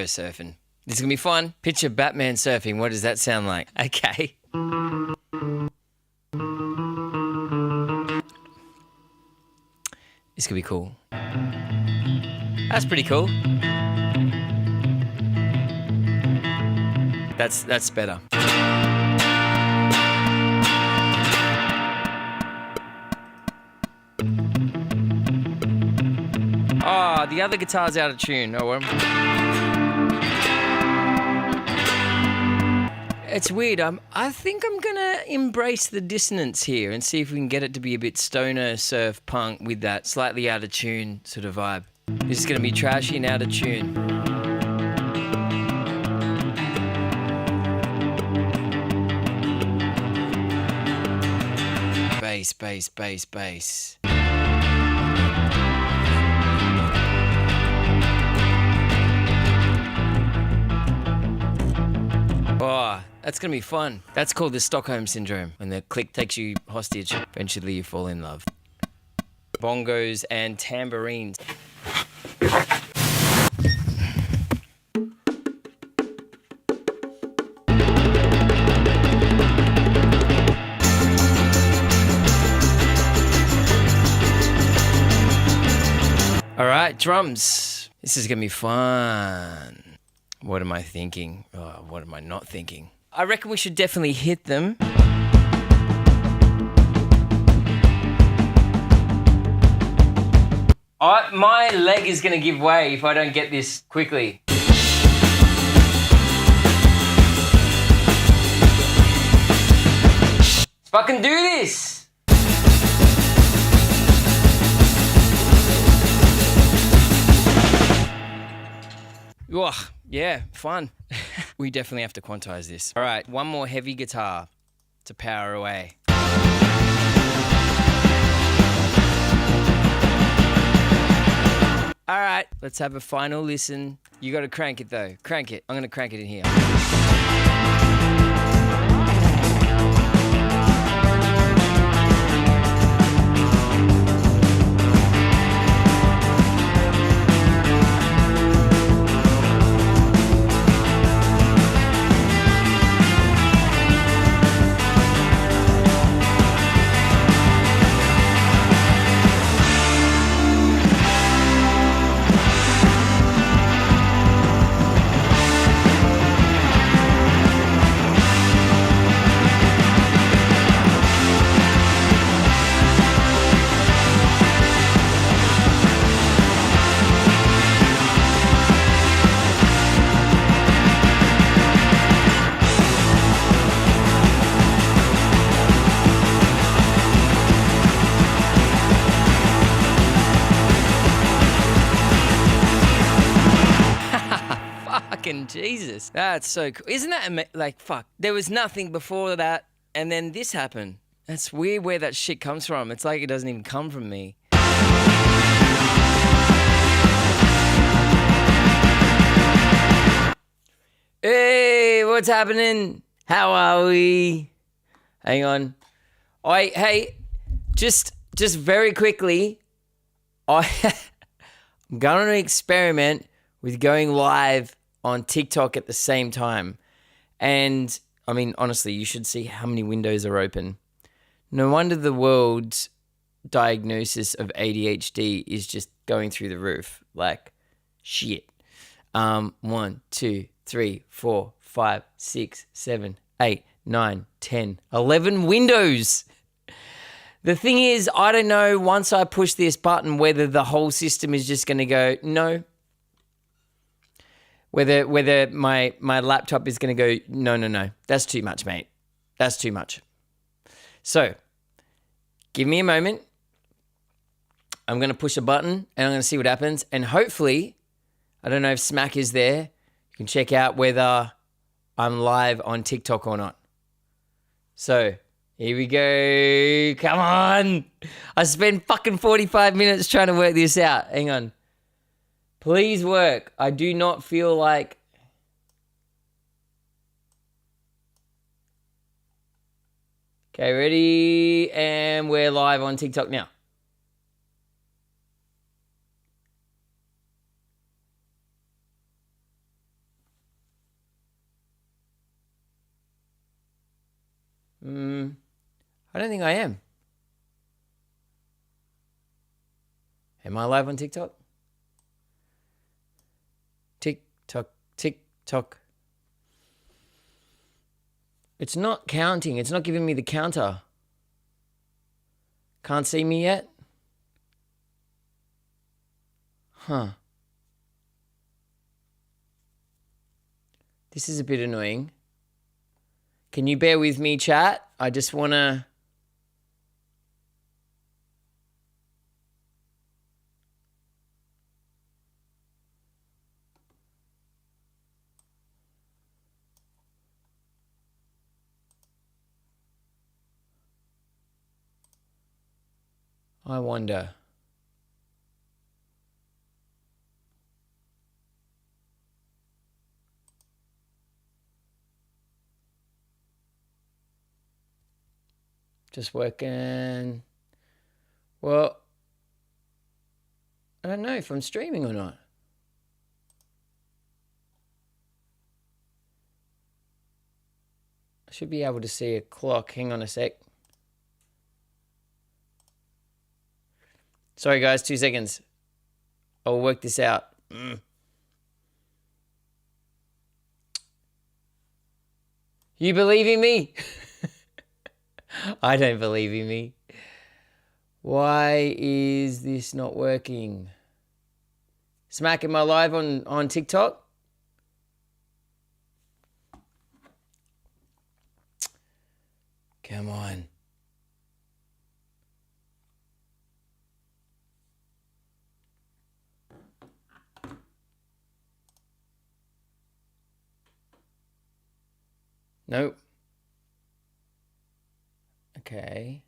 surfing. This is going to be fun. Picture Batman surfing. What does that sound like? Okay. This could be cool. That's pretty cool. That's better. Oh, the other guitar's out of tune. Oh, well. It's weird. I think I'm going to embrace the dissonance here and see if we can get it to be a bit stoner surf punk with that slightly out of tune sort of vibe. This is going to be trashy and out of tune. Bass, bass, bass, bass. Oh, that's going to be fun. That's called the Stockholm Syndrome. When the click takes you hostage, eventually you fall in love. Bongos and tambourines. All right, drums. This is going to be fun. What am I thinking? Oh, what am I not thinking? I reckon we should definitely hit them. My leg is going to give way if I don't get this quickly. Let's fucking do this! Ugh, yeah, fun. We definitely have to quantize this. All right, one more heavy guitar to power away. All right, let's have a final listen. You got to crank it though. Crank it. I'm going to crank it in here. Jesus, that's so cool. Isn't that like, fuck, there was nothing before that and then this happened. That's weird where that shit comes from. It's like it doesn't even come from me. Hey, what's happening? How are we? Hang on. Hey, just very quickly, I'm going to experiment with going live on TikTok at the same time. And I mean, honestly, you should see how many windows are open. No wonder the world's diagnosis of ADHD is just going through the roof. Like, shit. 1, 2, 3, 4, 5, 6, 7, 8, 9, 10, 11 windows. The thing is, I don't know once I push this button whether the whole system is just going to go, no. Whether my laptop is going to go, no, that's too much, mate. That's too much. So, give me a moment. I'm going to push a button and I'm going to see what happens. And hopefully, I don't know if Smack is there. You can check out whether I'm live on TikTok or not. So, here we go. Come on. I spent fucking 45 minutes trying to work this out. Hang on. Please work. I do not feel like... Okay, ready? And we're live on TikTok now. I don't think I am. Am I live on TikTok? TikTok, TikTok. It's not counting. It's not giving me the counter. Can't see me yet? Huh. This is a bit annoying. Can you bear with me, chat? I just want to... I wonder. Just working. Well, I don't know if I'm streaming or not. I should be able to see a clock. Hang on a sec. Sorry, guys, 2 seconds. I'll work this out. You believe in me? I don't believe in me. Why is this not working? Smack, am I live on TikTok? Come on. Nope. Okay.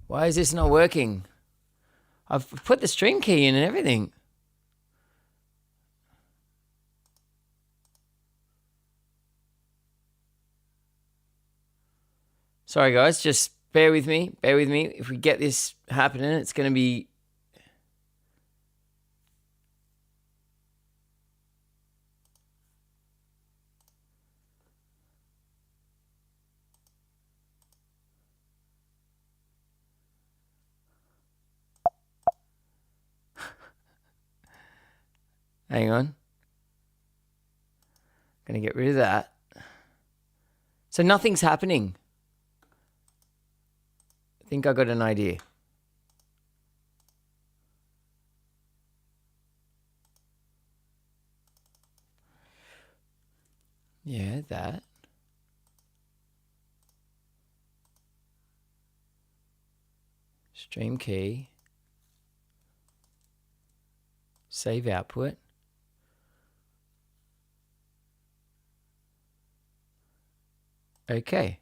Why is this not working? I've put the stream key in and everything. Sorry, guys, just bear with me. Bear with me. If we get this happening, it's going to be... Hang on. Going to get rid of that. So nothing's happening. I think I got an idea. Yeah, that. Stream key. Save output. Okay.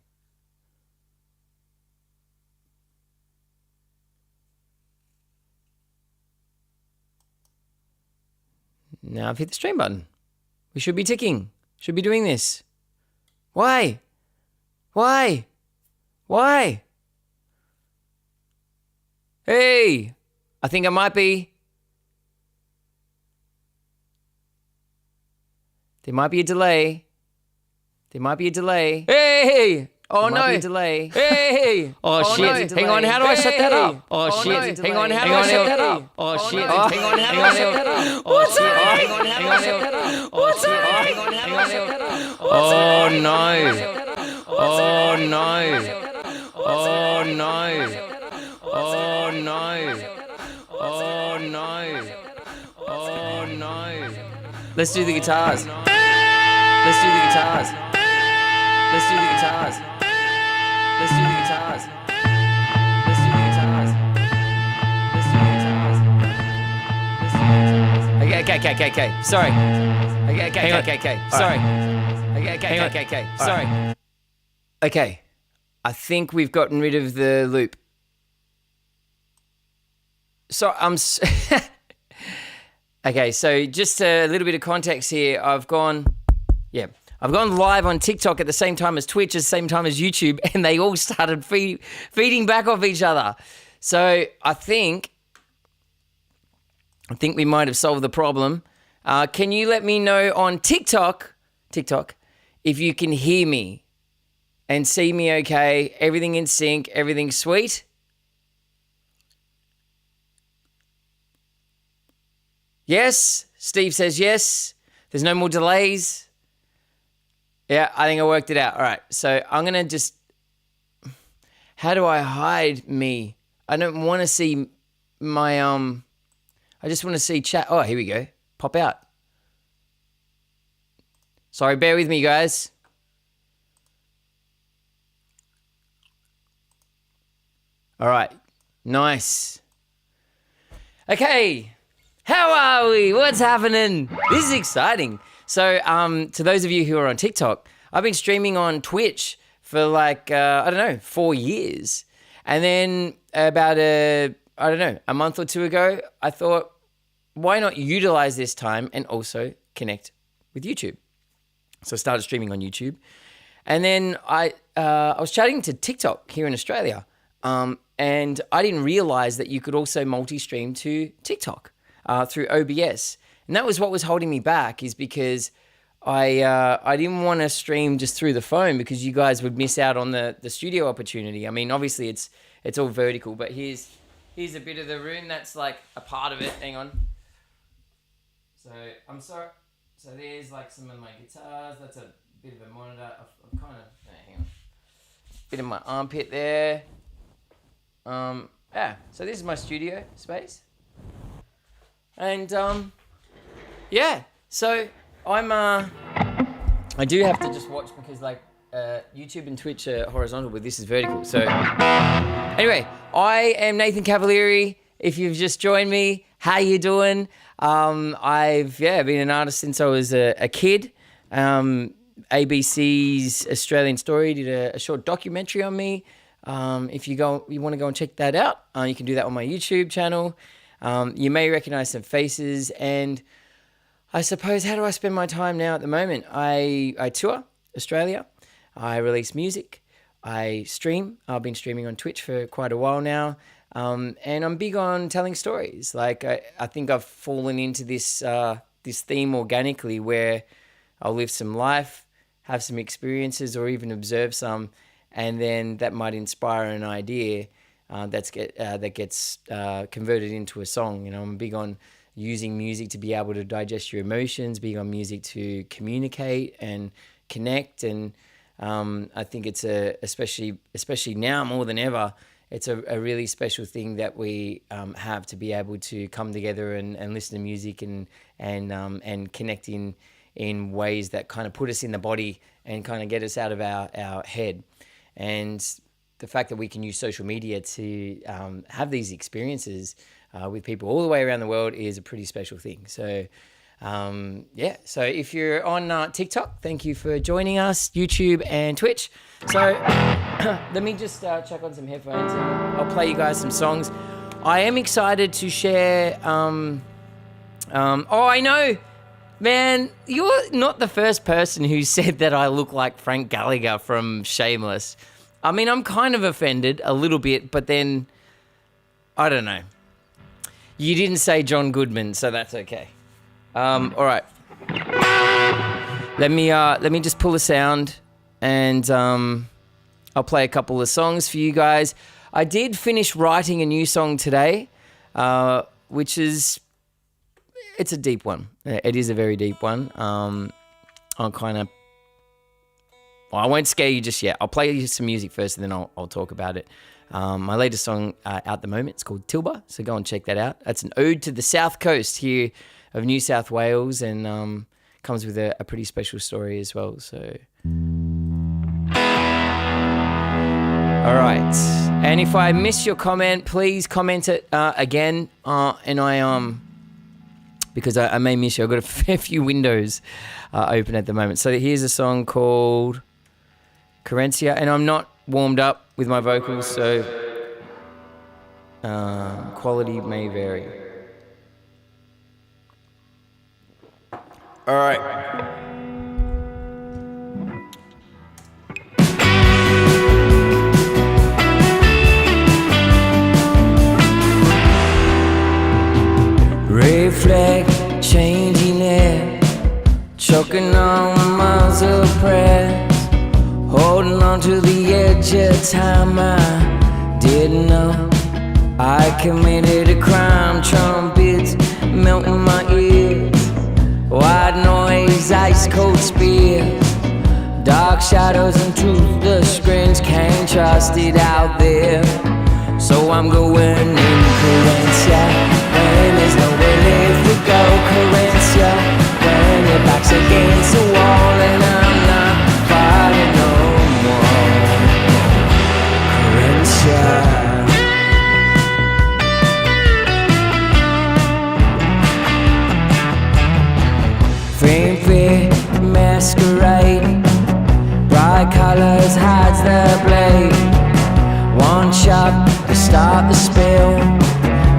Now I've hit the stream button. We should be ticking. Should be doing this. Why? Why? Why? Hey, I think I might be. There might be a delay. There might be a delay. Hey! Oh, no. Might be a delay. Hey! Oh, shit. Hang on, how do I set that up? Oh, shit. Hang on, how do I set that up? Oh, shit. Hang on, how do I set that up? What's happening? Hang on, how do I set that up? What's happening? Hang on, how do I set that up? Oh, no. Oh, no. Oh, no. Oh, no. Oh, no. Oh, no. Let's do the guitars. Let's do the guitars. Let's do the guitars. Let's do the guitars. Let's do the guitars. Let's do the guitars. Let's do the guitars. Okay. Sorry. Okay. Sorry. Okay. Sorry. Okay. I think we've gotten rid of the loop. So Okay, so just a little bit of context here. I've gone I've gone live on TikTok at the same time as Twitch, at the same time as YouTube, and they all started feeding back off each other. So I think we might have solved the problem. Can you let me know on TikTok, if you can hear me and see me okay? Everything in sync, everything sweet? Yes? Steve says yes. There's no more delays. Yeah, I think I worked it out. All right, so I'm going to just... How do I hide me? I don't want to see my... I just want to see chat. Oh, here we go. Pop out. Sorry, bear with me, guys. All right, nice. Okay, how are we? What's happening? This is exciting. So, to those of you who are on TikTok, I've been streaming on Twitch for like, 4 years. And then about a month or two ago, I thought, why not utilize this time and also connect with YouTube? So I started streaming on YouTube. And then I was chatting to TikTok here in Australia. And I didn't realize that you could also multi-stream to TikTok through OBS. And that was what was holding me back, is because I didn't want to stream just through the phone, because you guys would miss out on the studio opportunity. I mean, obviously it's all vertical, but here's a bit of the room that's like a part of it. Hang on. So I'm sorry. So there's like some of my guitars. That's a bit of a monitor. I've kind of, hang on. Bit of my armpit there. So this is my studio space. And yeah, so I do have to just watch, because like YouTube and Twitch are horizontal, but this is vertical. So anyway, I am Nathan Cavalieri. If you've just joined me, how you doing? I've been an artist since I was a kid. ABC's Australian Story did a short documentary on me. If you want to go and check that out, you can do that on my YouTube channel. You may recognize some faces, and I suppose, how do I spend my time now at the moment? I tour Australia. I release music. I stream. I've been streaming on Twitch for quite a while now. And I'm big on telling stories. Like, I think I've fallen into this theme organically, where I'll live some life, have some experiences, or even observe some, and then that might inspire an idea that gets converted into a song. You know, I'm big on using music to be able to digest your emotions, big on music to communicate and connect. And I think it's especially now more than ever, it's a really special thing that we have to be able to come together and listen to music and connect in ways that kind of put us in the body and kind of get us out of our head. And the fact that we can use social media to have these experiences with people all the way around the world is a pretty special thing. So, so if you're on TikTok, thank you for joining us, YouTube and Twitch. So let me just check on some headphones, and I'll play you guys some songs. I am excited to share... I know, man, you're not the first person who said that I look like Frank Gallagher from Shameless. I mean, I'm kind of offended a little bit, but then, I don't know. You didn't say John Goodman, so that's okay. All right. Let me just pull a sound, and I'll play a couple of songs for you guys. I did finish writing a new song today, which is, it's a deep one. It is a very deep one. I'll kind of, well, I won't scare you just yet. I'll play you some music first, and then I'll talk about it. My latest song out at the moment, it's called TILBA, so go and check that out. That's an ode to the south coast here of New South Wales, and comes with a pretty special story as well. So, all right. And if I miss your comment, please comment it again. And because I may miss you. I've got a fair few windows open at the moment. So here's a song called Carencia, and I'm not warmed up with my vocals, so quality may vary. All right. reflect, changing it, choking on muzzle press, holding on to the edge of time. I didn't know I committed a crime. Trumpets melting my ears, white noise, ice cold spears, dark shadows and toothless screens. Can't trust it out there, so I'm going in Carencia when there's nowhere left to go. Carencia when your back's against the wall and I'm not fighting no more. Carencia. Faint masquerade, bright colors hides the blade. One shot to start the spell,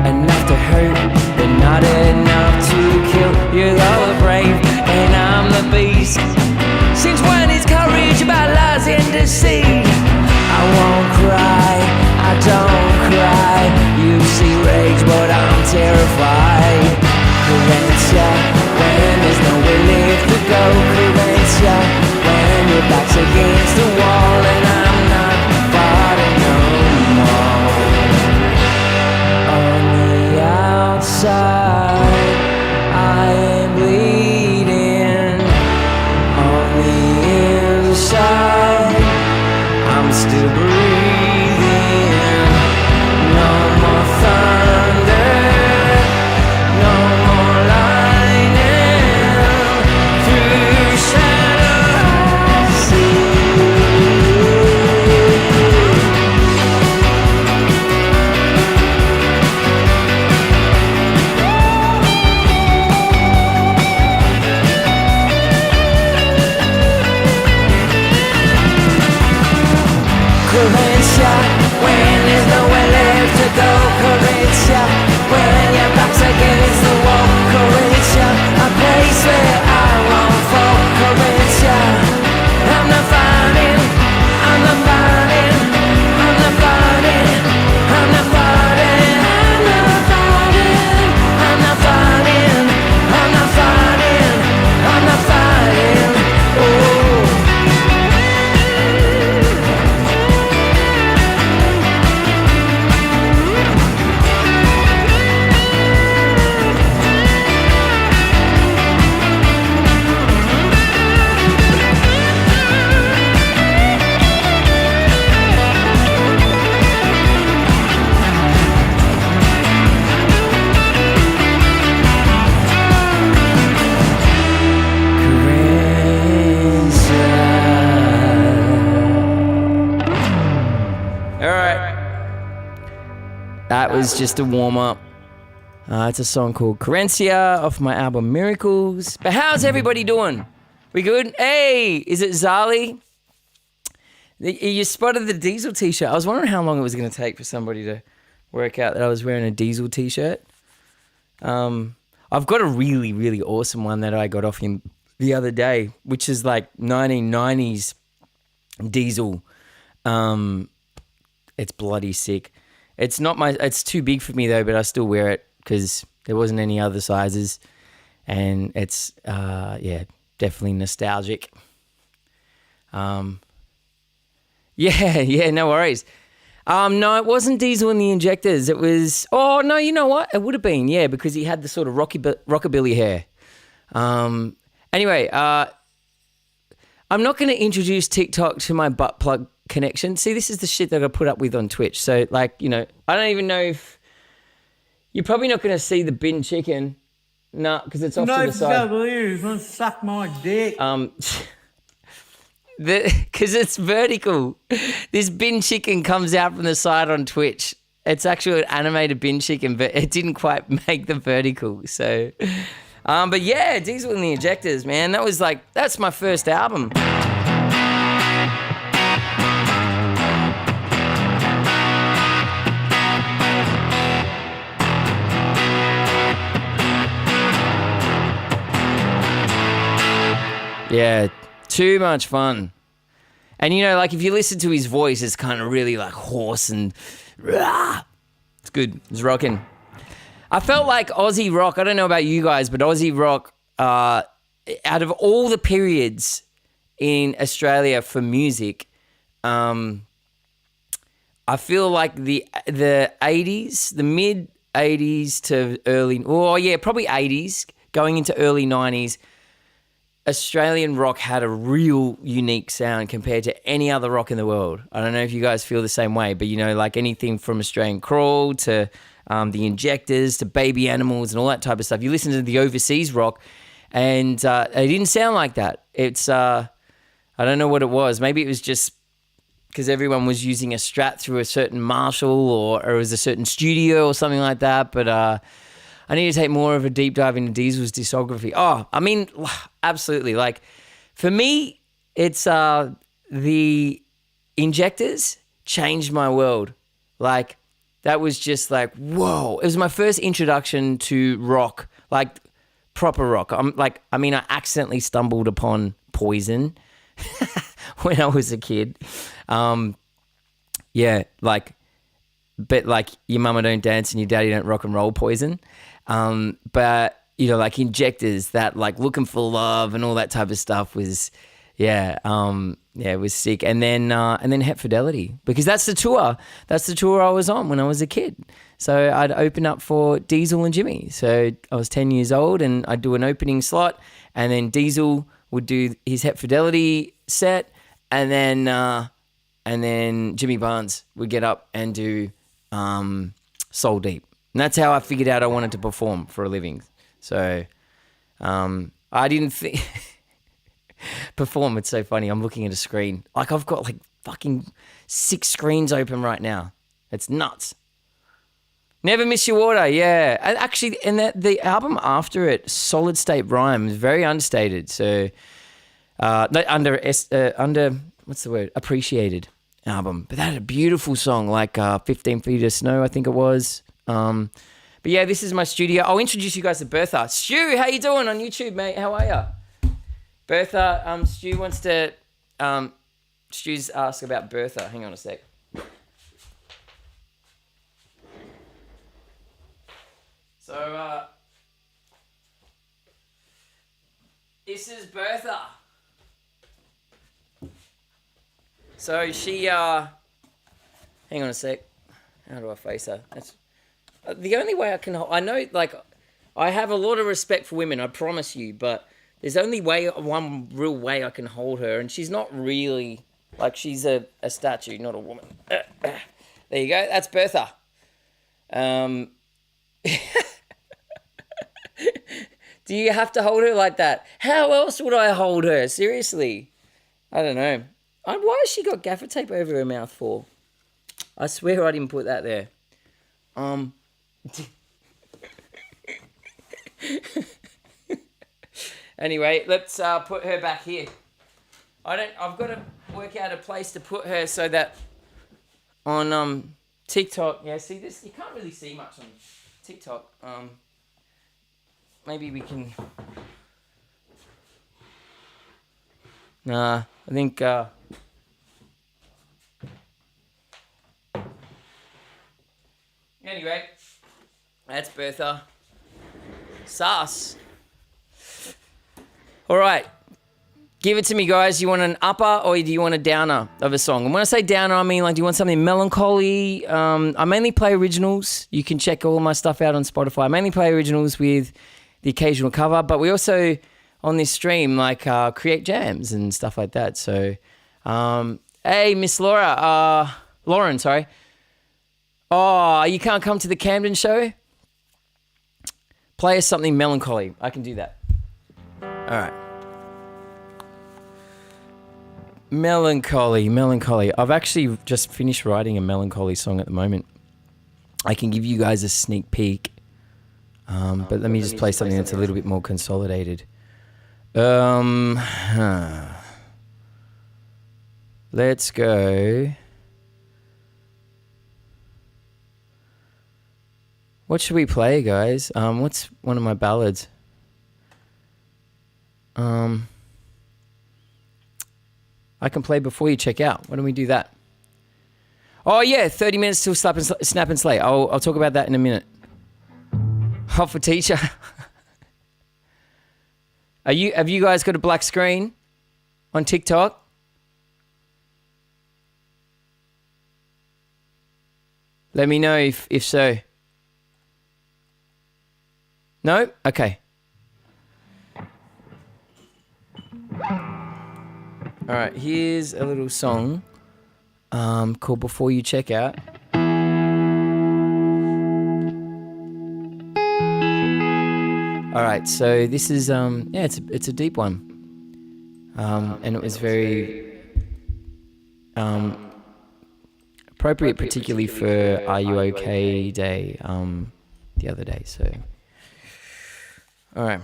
enough to hurt, but not enough to kill. You're the brave and I'm the beast. Since when is courage about lies and deceit? I won't cry, I don't cry. You see rage, but I'm terrified. Carencia, when there's nowhere left to go. Carencia, when your back's against the wall and I'm not fighting no more. On the outside, I am bleeding. On the inside, I'm still breathing. No more thunder, no more lightning. Through shadow I see. Carencia, when there's nowhere left to go. Carencia, when your back's against the wall. Carencia, a place where I won't fall. Carencia, I'm not fighting, I'm not fighting, I'm not fighting, I'm not fighting, I'm not fighting, I'm not fighting, I'm not fighting, I'm not fighting. Oh. That was just a warm-up. It's a song called Carencia off my album Miracles. But how's everybody doing? We good? Hey, is it Zali? You spotted the Diesel t-shirt. I was wondering how long it was going to take for somebody to work out that I was wearing a Diesel t-shirt. I've got a really, really awesome one that I got off him the other day, which is like 1990s Diesel. It's bloody sick. It's too big for me though, but I still wear it because there wasn't any other sizes, and it's definitely nostalgic. Yeah, no worries. No, it wasn't Diesel in the Injectors. It was, oh no, you know what? It would have been, yeah, because he had the sort of rockabilly hair. Anyway, I'm not going to introduce TikTok to my butt plug connection. See, this is the shit that I put up with on Twitch. So, like, you know, I don't even know if you're probably not going to see the bin chicken. No, because it's off to the side. No, he's going to suck my dick. Because it's vertical. This bin chicken comes out from the side on Twitch. It's actually an animated bin chicken, but it didn't quite make the vertical. So, but yeah, Diesel in the Injectors, man. That's my first album. Yeah, too much fun. And, you know, like, if you listen to his voice, it's kind of really, like, hoarse and... Rah! It's good. It's rocking. I felt like Aussie rock, I don't know about you guys, but Aussie rock, out of all the periods in Australia for music, I feel like the 80s, the mid 80s to early, probably 80s, going into early 90s, Australian rock had a real unique sound compared to any other rock in the world. I don't know if you guys feel the same way, but like anything from Australian Crawl to the Injectors to Baby Animals and all that type of stuff. You listen to the overseas rock and it didn't sound like that. It's, I don't know what it was. Maybe it was just because everyone was using a Strat through a certain Marshall or it was a certain studio or something like that. But I need to take more of a deep dive into Diesel's discography. Oh, I mean, absolutely. Like, for me, it's the Injectors changed my world. Like, that was just like, whoa. It was my first introduction to rock, like proper rock. I accidentally stumbled upon Poison when I was a kid. But like your mama don't dance and your daddy don't rock and roll Poison. But like Injectors, that like Looking for Love and all that type of stuff was, it was sick. And then Het Fidelity, because that's the tour I was on when I was a kid. So I'd open up for Diesel and Jimmy. So I was 10 years old and I'd do an opening slot and then Diesel would do his Het Fidelity set and then Jimmy Barnes would get up and do Soul Deep. And that's how I figured out I wanted to perform for a living. So I didn't think... perform, it's so funny. I'm looking at a screen. Like I've got like fucking 6 screens open right now. It's nuts. Never Miss Your Water, yeah. And actually, and the album after it, Solid State Rhyme, is very understated. So under what's the word? Appreciated album. But that had a beautiful song, like 15 Feet of Snow, I think it was. But yeah, this is my studio. I'll introduce you guys to Bertha. Stu, how you doing on YouTube, mate? How are you? Bertha, Stu wants to, Stu's asked about Bertha. Hang on a sec. So, this is Bertha. So she, hang on a sec. How do I face her? That's the only way I can, I know, like, I have a lot of respect for women, I promise you, but there's only one real way I can hold her, and she's not really, like, she's a statue, not a woman. There you go, that's Bertha. Do you have to hold her like that? How else would I hold her? Seriously. I don't know. Why has she got gaffer tape over her mouth for? I swear I didn't put that there. Anyway, let's put her back here. I've got to work out a place to put her so that on TikTok, yeah, see this, you can't really see much on TikTok. Maybe we can, I think, anyway, that's Bertha. Sus. All right. Give it to me, guys. You want an upper or do you want a downer of a song? And when I say downer, I mean, like, do you want something melancholy? I mainly play originals. You can check all my stuff out on Spotify. I mainly play originals with the occasional cover, but we also, on this stream, like, create jams and stuff like that. So, hey, Miss Lauren, sorry. Oh, you can't come to the Camden show? Play us something melancholy. I can do that. All right. Melancholy. I've actually just finished writing a melancholy song at the moment. I can give you guys a sneak peek. But let me just play something that's a little bit more consolidated. Let's go. What should we play, guys? What's one of my ballads? I can play before you check out. Why don't we do that? Oh yeah, 30 minutes till Snap and Slay. I'll talk about that in a minute. prof or teacher. Have you guys got a black screen on TikTok? Let me know if so. No? Okay. All right, here's a little song called Before You Check Out. All right, so this is it's a deep one, and it was very appropriate, particularly for Are You OK Day the other day. So, all right.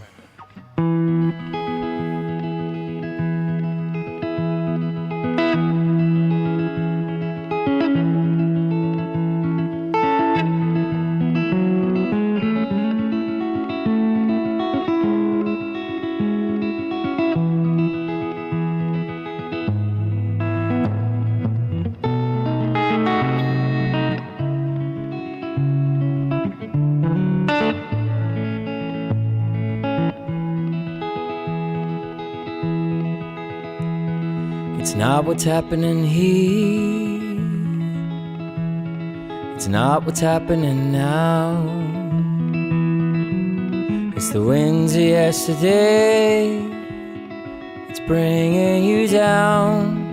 It's not what's happening here. It's not what's happening now. It's the winds of yesterday. It's bringing you down.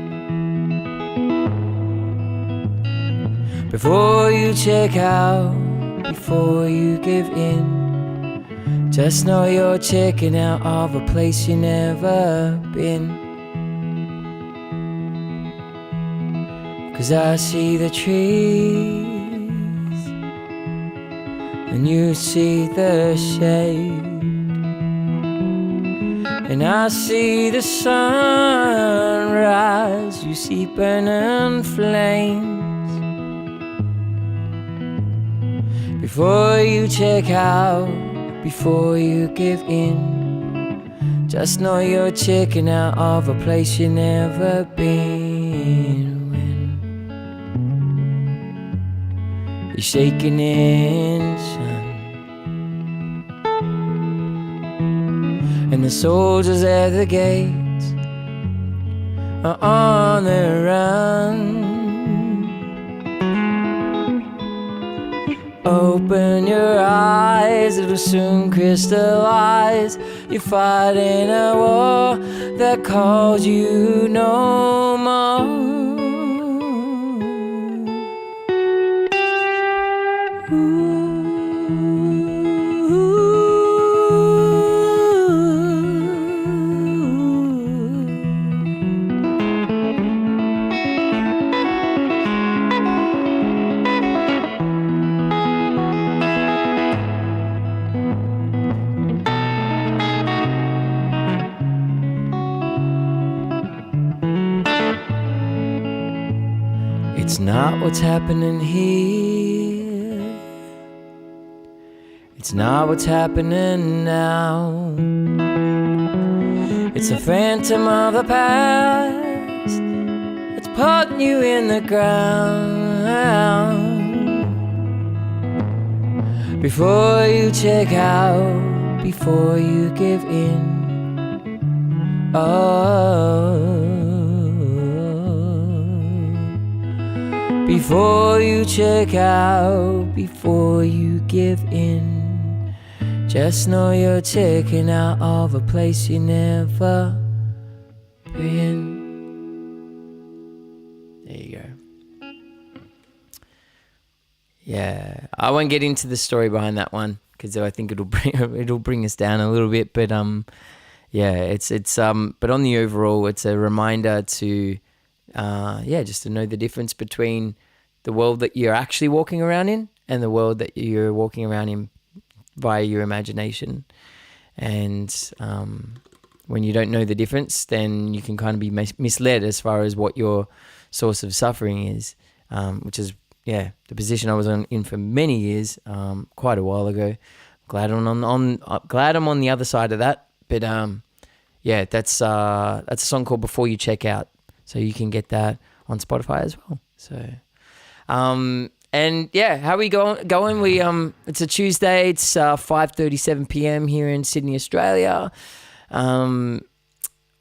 Before you check out, before you give in, just know you're checking out of a place you never been. 'Cause I see the trees and you see the shade, and I see the sunrise, you see burning flames. Before you check out, before you give in, just know you're checking out of a place you never been. You're shaking in sun, and the soldiers at the gates are on the run. Open your eyes, it'll soon crystallize. You're fighting a war that calls you no more. It's not what's happening here. It's not what's happening now. It's a phantom of the past that's putting you in the ground. Before you check out, before you give in, before you check out, before you give in, just know you're checking out of a place you never been. There you go. Yeah, I won't get into the story behind that one because I think it'll bring us down a little bit. But yeah, it's but on the overall, it's a reminder to just to know the difference between the world that you're actually walking around in and the world that you're walking around in via your imagination. And when you don't know the difference, then you can kind of be misled as far as what your source of suffering is, which is the position I was in for many years, quite a while ago. Glad I'm on the other side of that. But that's a song called Before You Check Out. So you can get that on Spotify as well. So, And yeah, how are we going? We it's a Tuesday. It's 5:37 p.m. here in Sydney, Australia. How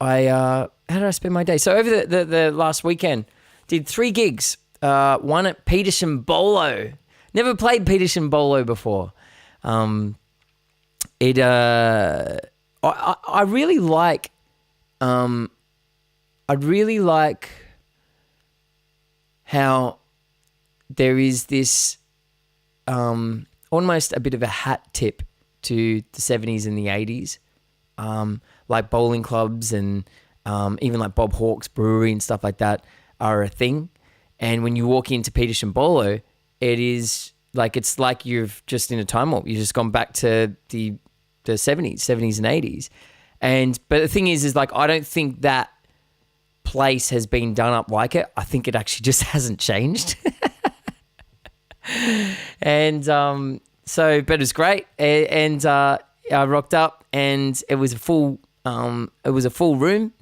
did I spend my day? So over the last weekend, did 3 gigs. One at Petersham Bolo. Never played Petersham Bolo before. I really like. I really like how there is this almost a bit of a hat tip to the 70s and the 80s, like bowling clubs and even like Bob Hawke's Brewery and stuff like that are a thing. And when you walk into Petersham Bolo, it's like you've just in a time warp. You've just gone back to the 70s and 80s. But the thing is like I don't think that place has been done up like it. I think it actually just hasn't changed. And but it was great. And I rocked up, and it was a full room,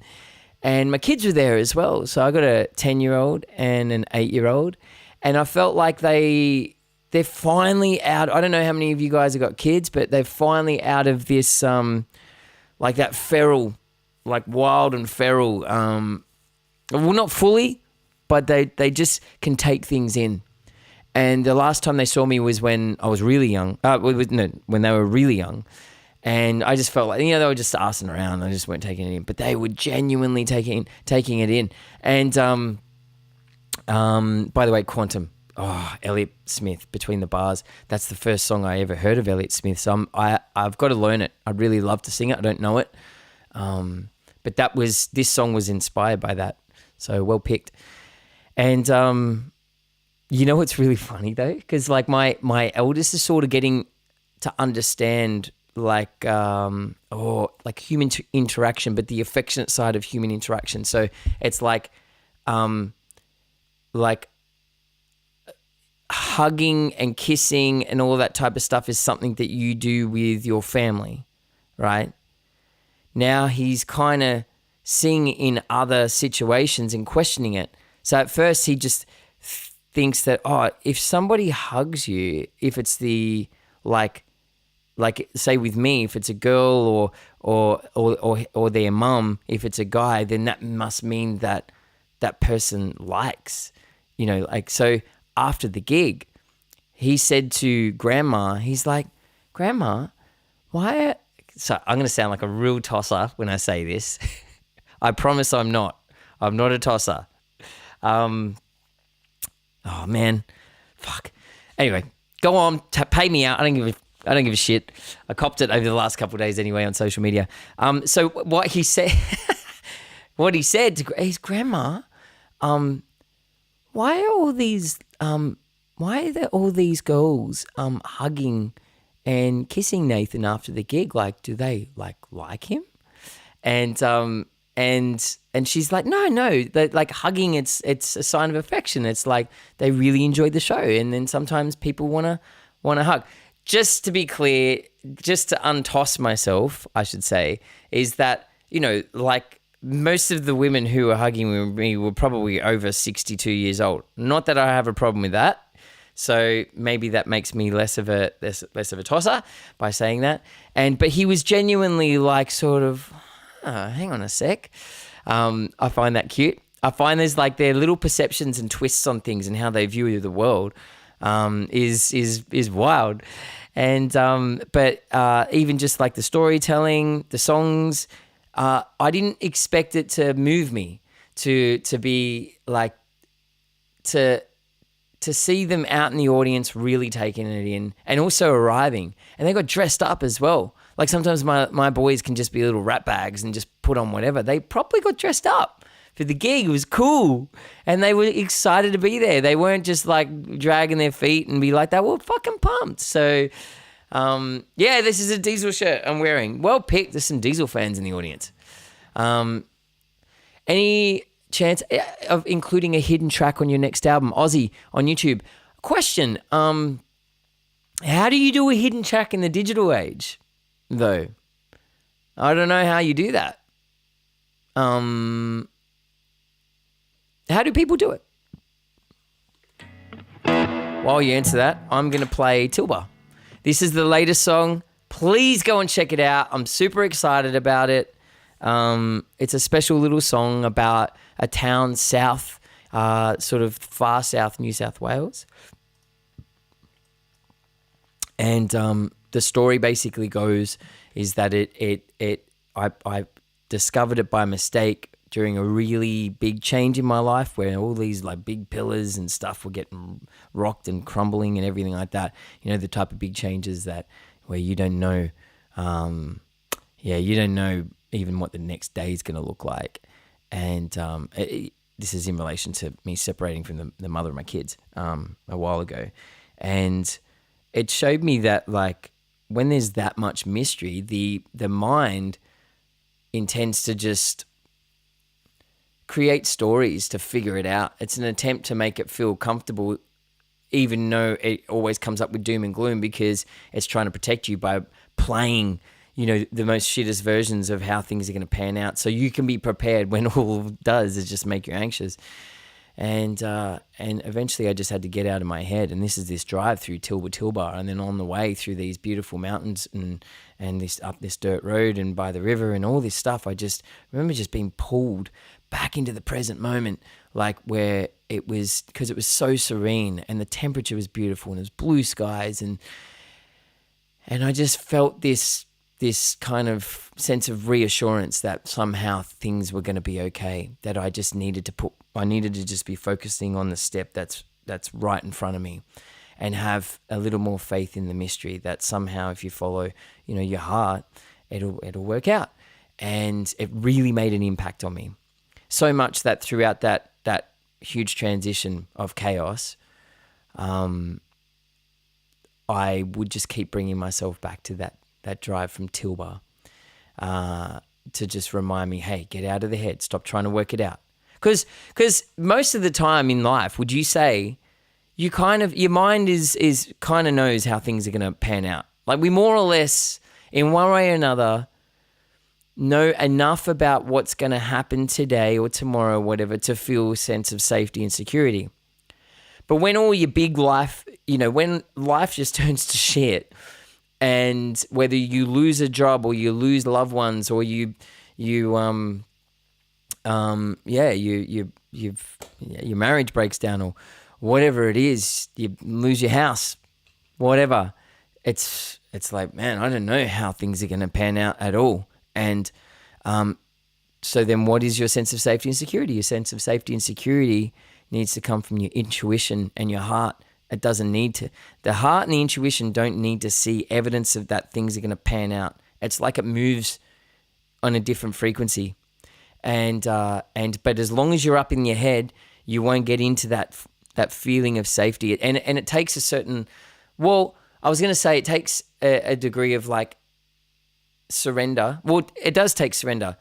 and my kids were there as well. So I got a 10-year-old and an 8-year-old, and I felt like they're finally out. I don't know how many of you guys have got kids, but they're finally out of this like that feral, like wild and feral. Well, not fully, but they just can take things in. And the last time they saw me was when I was really young. When they were really young. And I just felt like, they were just arsing around. I just weren't taking it in. But they were genuinely taking it in. And by the way, Quantum. Oh, Elliott Smith, Between the Bars. That's the first song I ever heard of Elliott Smith. So I've got to learn it. I'd really love to sing it. I don't know it. But this song was inspired by that. So well picked. And what's really funny though? Because like my eldest is sort of getting to understand like human interaction, but the affectionate side of human interaction. So it's like hugging and kissing and all that type of stuff is something that you do with your family, right? Now he's kind of seeing in other situations and questioning it. So at first he just thinks that, if somebody hugs you, if it's the like say with me, if it's a girl or their mum, if it's a guy, then that must mean that person likes, so after the gig, he said to Grandma, he's like, Grandma, why? So I'm going to sound like a real tosser when I say this. I promise I'm not. I'm not a tosser. Oh man, fuck. Anyway, go on, pay me out. I don't give a shit. I copped it over the last couple of days anyway on social media. So what he said, to his Grandma, why are there all these girls hugging and kissing Nathan after the gig? Like, do they like him? And she's like, no, like hugging, it's a sign of affection. It's like they really enjoyed the show, and then sometimes people wanna hug. Just to be clear, just to untoss myself, I should say, is that like most of the women who were hugging me were probably over 62 years old. Not that I have a problem with that. So maybe that makes me less of a tosser by saying that. But he was genuinely like sort of, hang on a sec. I find that cute. I find their little perceptions and twists on things and how they view the world is wild. And but even just like the storytelling, the songs, I didn't expect it to move me to be like to see them out in the audience really taking it in and also arriving. And they got dressed up as well. Like sometimes my boys can just be little rat bags and just put on whatever. They probably got dressed up for the gig. It was cool. And they were excited to be there. They weren't just like dragging their feet and be like, they were fucking pumped. So, this is a Diesel shirt I'm wearing. Well picked. There's some Diesel fans in the audience. Any chance of including a hidden track on your next album? Aussie on YouTube. Question, how do you do a hidden track in the digital age, though? I don't know how you do that. How do people do it? While you answer that, I'm going to play TILBA. This is the latest song. Please go and check it out. I'm super excited about it. It's a special little song about a town south, sort of far south New South Wales. And the story basically goes is that I discovered it by mistake during a really big change in my life where all these like big pillars and stuff were getting rocked and crumbling and everything like that. You know, the type of big changes that where you don't know, you don't know even what the next day is going to look like. And this is in relation to me separating from the mother of my kids a while ago. And it showed me that like when there's that much mystery, the mind intends to just create stories to figure it out. It's an attempt to make it feel comfortable, even though it always comes up with doom and gloom, because it's trying to protect you by playing, you know, the most shittest versions of how things are going to pan out, so you can be prepared when all it does is just make you anxious. And eventually I just had to get out of my head. And this is this drive through TILBA, and then on the way through these beautiful mountains and this up this dirt road and by the river and all this stuff, I just remember just being pulled back into the present moment, like where it was, because it was so serene and the temperature was beautiful and it was blue skies, and I just felt this kind of sense of reassurance that somehow things were going to be okay, that I needed to just be focusing on the step that's right in front of me and have a little more faith in the mystery that somehow if you follow, you know, your heart, it'll work out. And it really made an impact on me. So much that throughout that huge transition of chaos, I would just keep bringing myself back to that drive from TILBA to just remind me, hey, get out of the head. Stop trying to work it out. Because most of the time in life, would you say, your mind is kind of knows how things are going to pan out. Like we more or less, in one way or another, know enough about what's going to happen today or tomorrow, whatever, to feel a sense of safety and security. But when all your big life, you know, when life just turns to shit, and whether you lose a job or you lose loved ones or your marriage breaks down or whatever it is, you lose your house, whatever, it's like, man, I don't know how things are going to pan out at all. And so then what is your sense of safety and security? Your sense of safety and security needs to come from your intuition and your heart. It doesn't need to. The heart and the intuition don't need to see evidence of that things are going to pan out. It's like it moves on a different frequency. But as long as you're up in your head, you won't get into that feeling of safety. And it takes a certain, well, I was going to say it takes a degree of like surrender. Well, it does take surrender.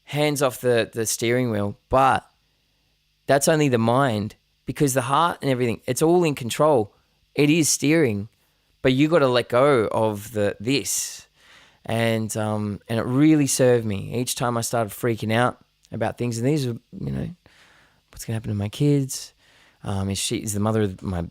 Hands off the steering wheel, but that's only the mind, because the heart and everything, it's all in control. It is steering, but you got to let go of this. And it really served me each time I started freaking out about things. And these are, you know, what's going to happen to my kids? Is the mother of my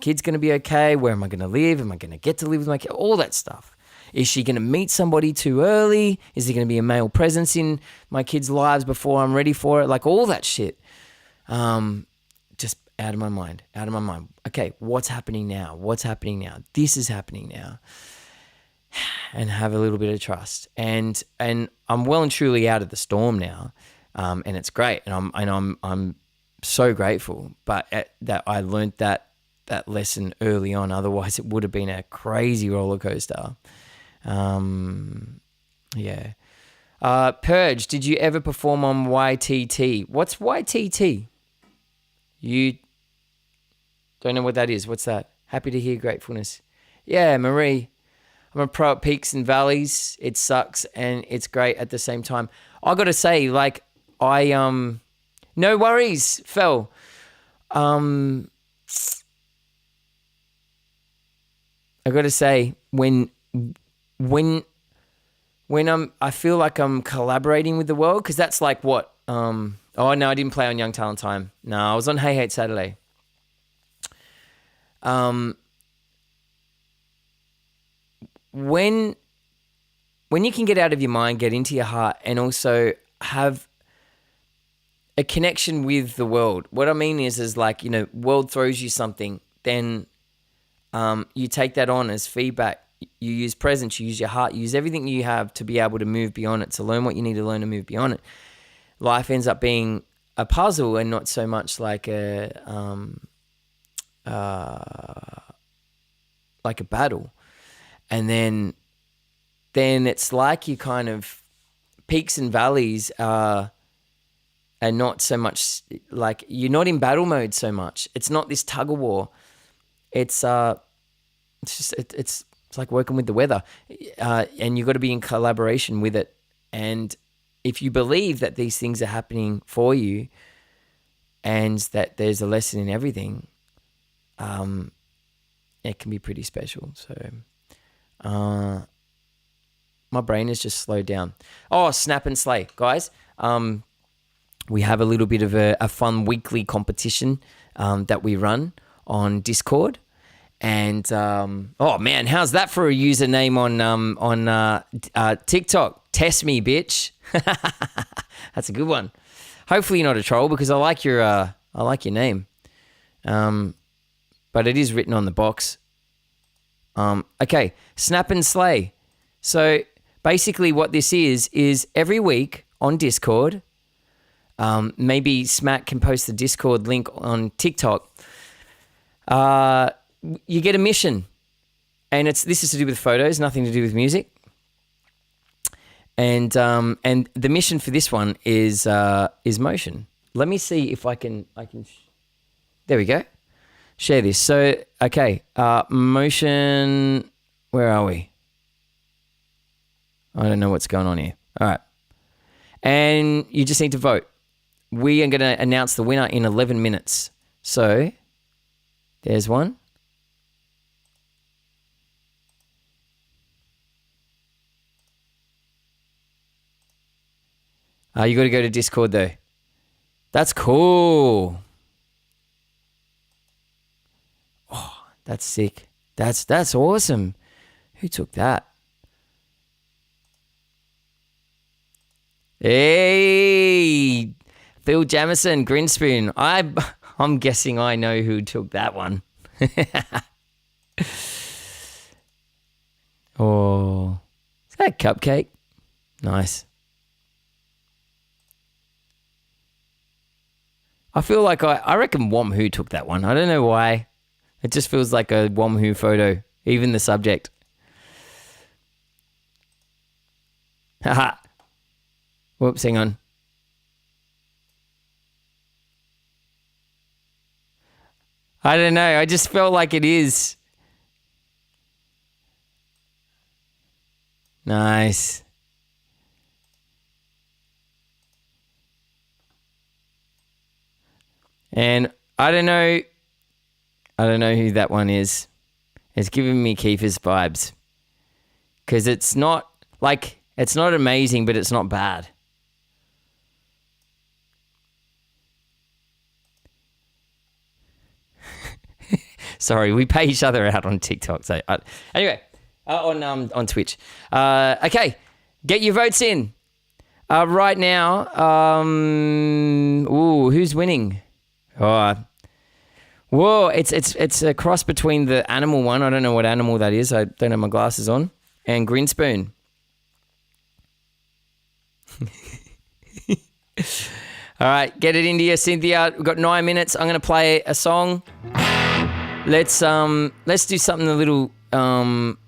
kid's going to be okay? Where am I going to live? Am I going to get to live with my kid? All that stuff. Is she going to meet somebody too early? Is there going to be a male presence in my kids' lives before I'm ready for it? Like all that shit. Just out of my mind. Okay, what's happening now? This is happening now. And have a little bit of trust. And I'm well and truly out of the storm now. And it's great. And I'm so grateful. But that I learned that lesson early on. Otherwise, it would have been a crazy roller coaster. Purge, did you ever perform on YTT? What's YTT? You don't know what that is. What's that? Happy to hear gratefulness. Yeah, Marie. I'm a pro at peaks and valleys. It sucks and it's great at the same time. I got to say, like, no worries, Phil. I got to say, when I feel like I'm collaborating with the world, because that's like what, oh no, I didn't play on Young Talent Time. No, I was on Hey Hate Saturday. when you can get out of your mind, get into your heart, and also have a connection with the world. What I mean is like, world throws you something, then you take that on as feedback. You use presence, you use your heart, you use everything you have to be able to move beyond it, to learn what you need to learn to move beyond it. Life ends up being a puzzle and not so much like a battle. And then it's like you kind of peaks and valleys are not so much like you're not in battle mode so much. It's not this tug of war. It's like working with the weather, and you've got to be in collaboration with it. And if you believe that these things are happening for you and that there's a lesson in everything, it can be pretty special. So my brain has just slowed down. Oh, Snap and Slay. Guys, we have a little bit of a fun weekly competition that we run on Discord. And oh man, how's that for a username on TikTok? Test me, bitch. That's a good one. Hopefully you're not a troll, because I like your name. But it is written on the box. Okay, Snap and Slay. So basically what this is every week on Discord, maybe Smack can post the Discord link on TikTok. You get a mission, and this is to do with photos, nothing to do with music. And the mission for this one is motion. Let me see if I can. There we go. Share this. So okay, motion. Where are we? I don't know what's going on here. All right, and you just need to vote. We are going to announce the winner in 11 minutes. So there's one. You got to go to Discord though. That's cool. Oh, that's sick. That's awesome. Who took that? Hey, Phil Jamison, Grinspoon. I'm guessing I know who took that one. Oh, is that Cupcake? Nice. I feel like I reckon Womhoo took that one. I don't know why. It just feels like a Womhoo photo, even the subject. Haha. Whoops, hang on. I don't know. I just felt like it is. Nice. And I don't know who that one is. It's giving me Kiefer's vibes. Because it's not amazing, but it's not bad. Sorry, we pay each other out on TikTok. So anyway, on Twitch. Okay, get your votes in. Right now, who's winning? Oh, whoa! It's a cross between the animal one. I don't know what animal that is. I don't have my glasses on. And Grinspoon. All right, get it into you, Cynthia. We've got 9 minutes. I'm going to play a song. Let's do something a little. I'm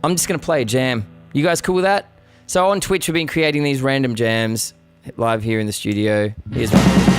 just going to play a jam. You guys cool with that? So on Twitch, we've been creating these random jams live here in the studio. Here's one.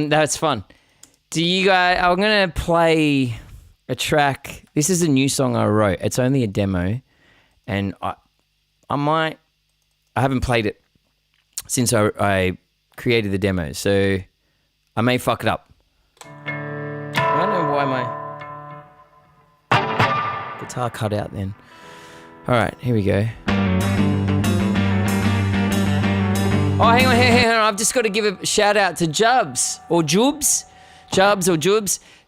That's fun. Do you guys? I'm gonna play a track. This is a new song I wrote. It's only a demo, and I haven't played it since I created the demo, so I may fuck it up. I don't know why my guitar cut out then. All right, here we go. Oh, hang on. I've just got to give a shout out to Jubs or Jubs.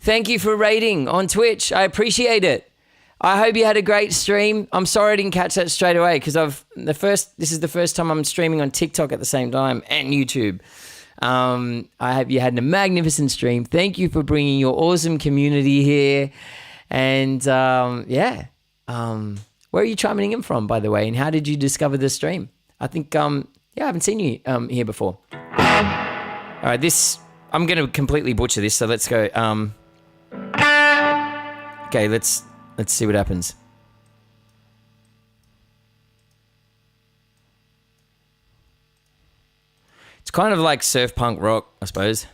Thank you for rating on Twitch. I appreciate it. I hope you had a great stream. I'm sorry I didn't catch that straight away because this is the first time I'm streaming on TikTok at the same time and YouTube. I hope you had a magnificent stream. Thank you for bringing your awesome community here. And where are you chiming in from, by the way? And how did you discover the stream? I think I haven't seen you here before. All right, I'm going to completely butcher this, so let's go. Okay, let's see what happens. It's kind of like surf punk rock, I suppose.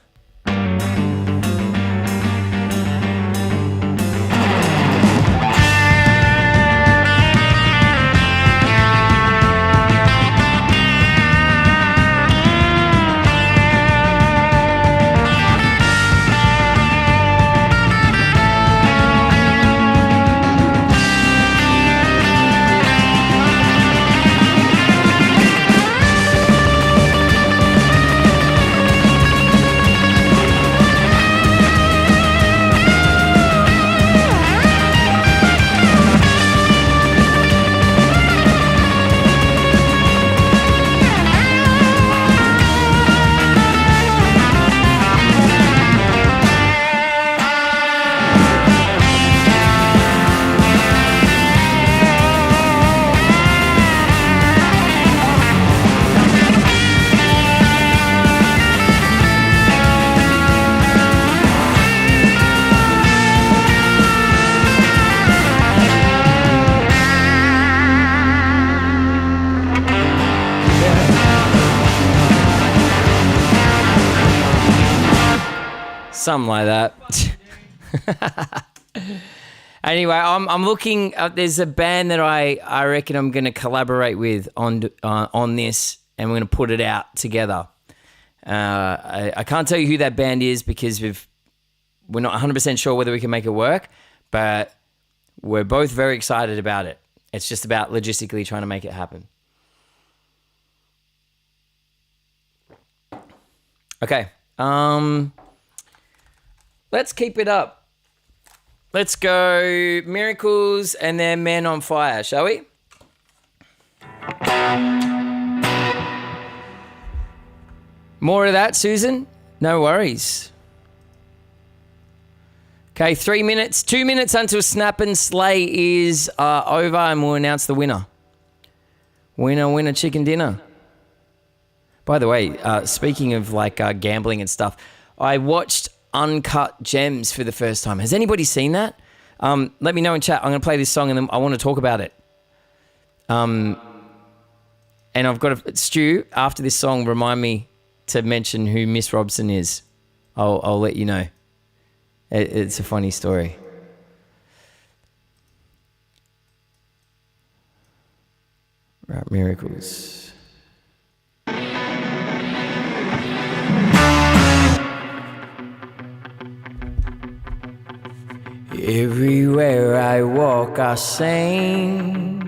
Something like that. Anyway, I'm looking. There's a band that I reckon I'm going to collaborate with on this, and we're going to put it out together. I can't tell you who that band is because we're not 100% sure whether we can make it work, but we're both very excited about it. It's just about logistically trying to make it happen. Okay. Let's keep it up. Let's go Miracles and then Men on Fire, shall we? More of that, Susan? No worries. Okay, 3 minutes. 2 minutes until Snap and Slay is over and we'll announce the winner. Winner, chicken dinner. By the way, speaking of gambling and stuff, I watched Uncut Gems for the first time. Has anybody seen that? Let me know in chat. I'm going to play this song and then I want to talk about it. And I've got Stu, after this song, remind me to mention who Miss Robson is. I'll let you know. It's a funny story. Right, Miracles. Everywhere I walk, I sing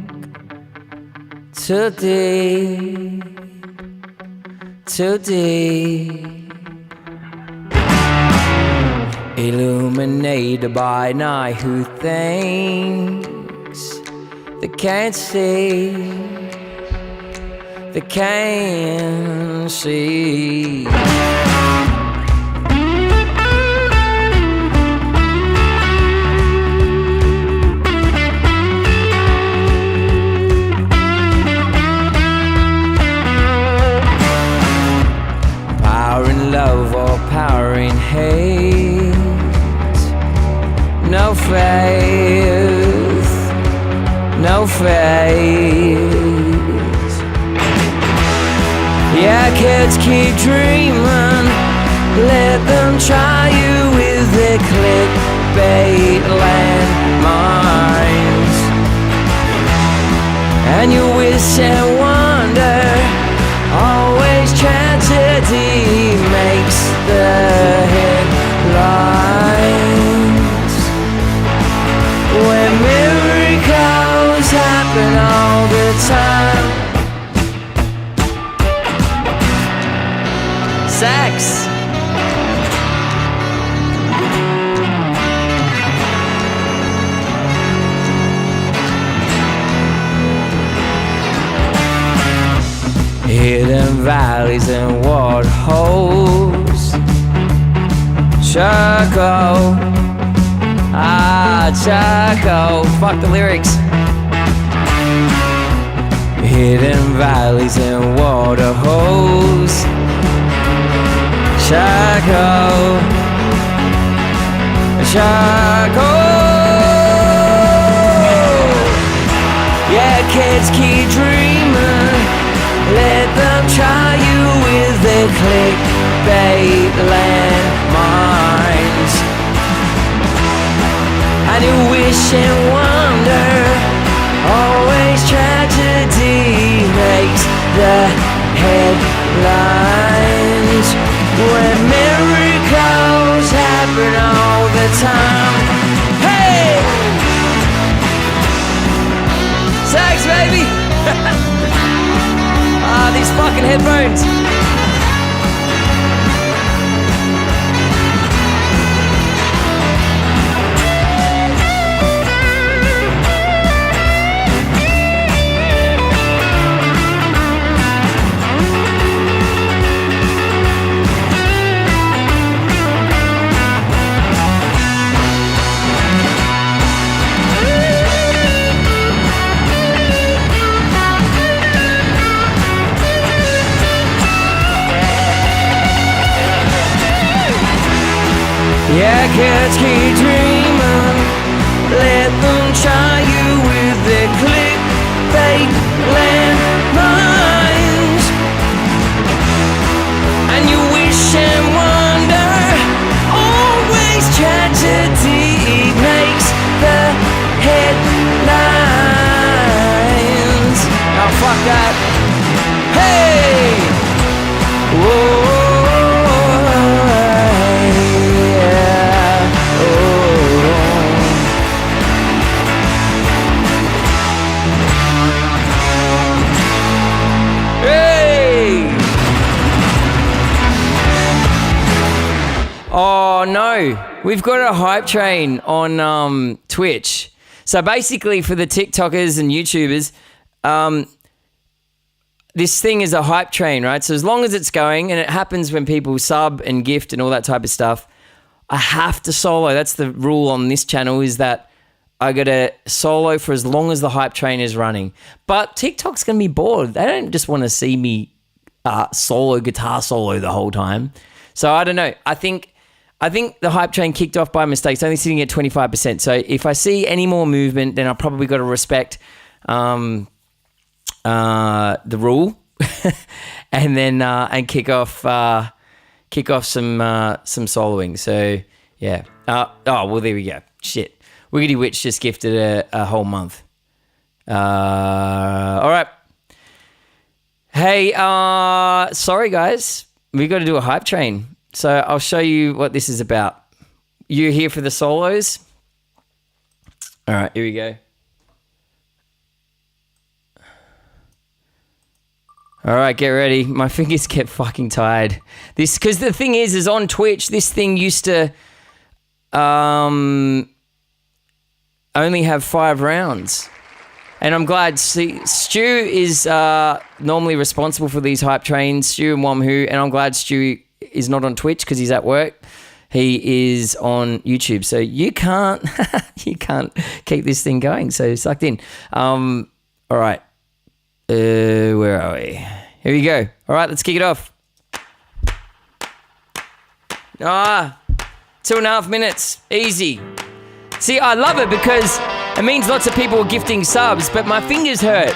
too deep, too deep. Illuminated by night, who thinks they can't see, they can't see. Love or power in hate, no faith, no faith. Yeah, kids keep dreaming, Let them try you with their clickbait landmines. And you wish and wonder, always tragedy makes the headlines. When miracles happen all the time. Sax. Hidden valleys and waterholes. Charcoal. Charcoal. Fuck the lyrics. Hidden valleys and waterholes. Charcoal. Charcoal. Yeah, kids keep dreaming. Let them try you with their clickbait landmines. And you wish and wonder, always tragedy makes the headlines. When miracles happen all the time. Hey! Sax, baby! These fucking headphones. Yeah, kids keep dreaming. Let them try you with their clickbait landmines. And you wish and wonder, always tragedy makes the headlines. Oh, fuck that. Hey! Whoa. Oh no, we've got a hype train on Twitch. So basically for the TikTokers and YouTubers, this thing is a hype train, right? So as long as it's going, and it happens when people sub and gift and all that type of stuff, I have to solo. That's the rule on this channel, is that I got to solo for as long as the hype train is running. But TikTok's going to be bored. They don't just want to see me guitar solo the whole time. So I don't know. I think the hype train kicked off by mistake. It's only sitting at 25%. So if I see any more movement, then I probably got to respect the rule, and then and kick off some soloing. So yeah. Oh well, there we go. Shit, Wiggity Witch just gifted a whole month. All right. Hey, sorry guys, we got to do a hype train. So I'll show you what this is about. You're here for the solos? All right, here we go. All right, get ready. My fingers get fucking tired. Because the thing is on Twitch, this thing used to only have 5 rounds. And I'm glad Stu is normally responsible for these hype trains, Stu and Wamhoo, and I'm glad Stu is not on Twitch because he's at work. He is on YouTube, so you can't keep this thing going. So sucked in. All right, where are we? Here we go. All right, let's kick it off. 2.5 minutes, easy. See, I love it because it means lots of people are gifting subs, but my fingers hurt.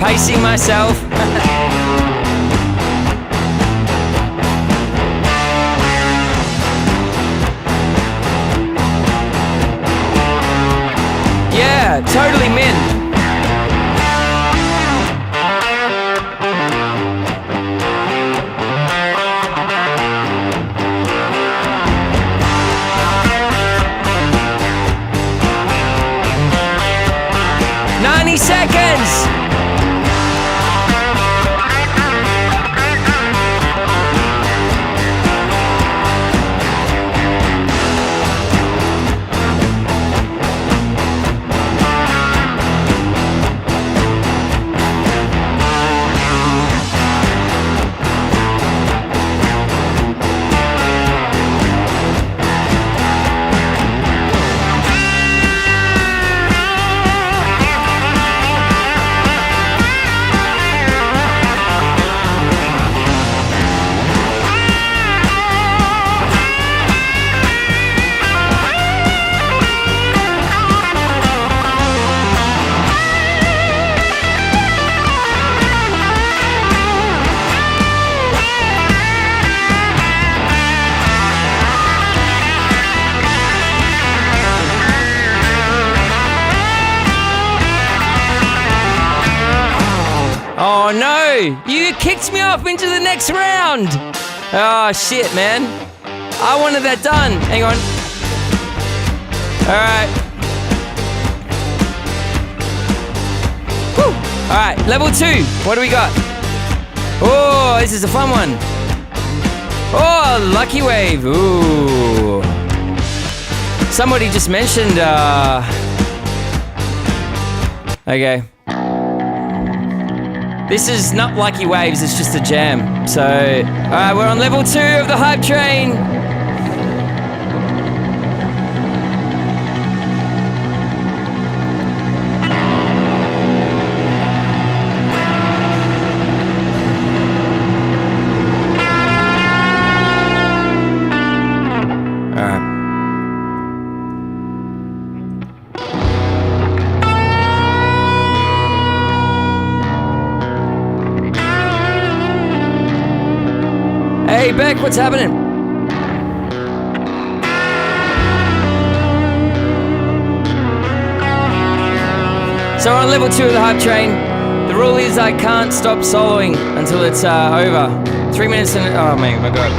pacing myself. Yeah, totally min. Seconds. Oh no, you kicked me off into the next round. Oh shit, man. I wanted that done. Hang on. Alright. Woo. Alright, level 2. What do we got? Oh, this is a fun one. Oh, lucky wave. Ooh. Somebody just mentioned, okay. This is not lucky waves, it's just a jam. So, alright, we're on level 2 of the hype train. Hey Beck, what's happening? So we're on level 2 of the hype train. The rule is I can't stop soloing until it's over. 3 minutes and oh man, my god.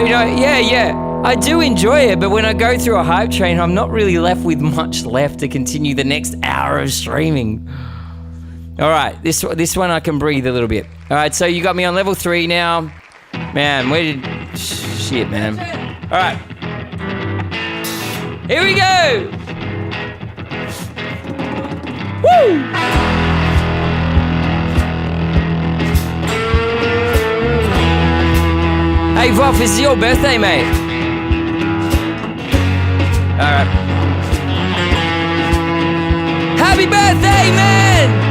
Yeah. I do enjoy it, but when I go through a hype train, I'm not really left with much left to continue the next hour of streaming. All right, this one I can breathe a little bit. All right, so you got me on level 3 now. Man, where did... Shit, man. All right. Here we go! Woo! Hey, Voff, it's your birthday, mate. All right. Happy birthday, man!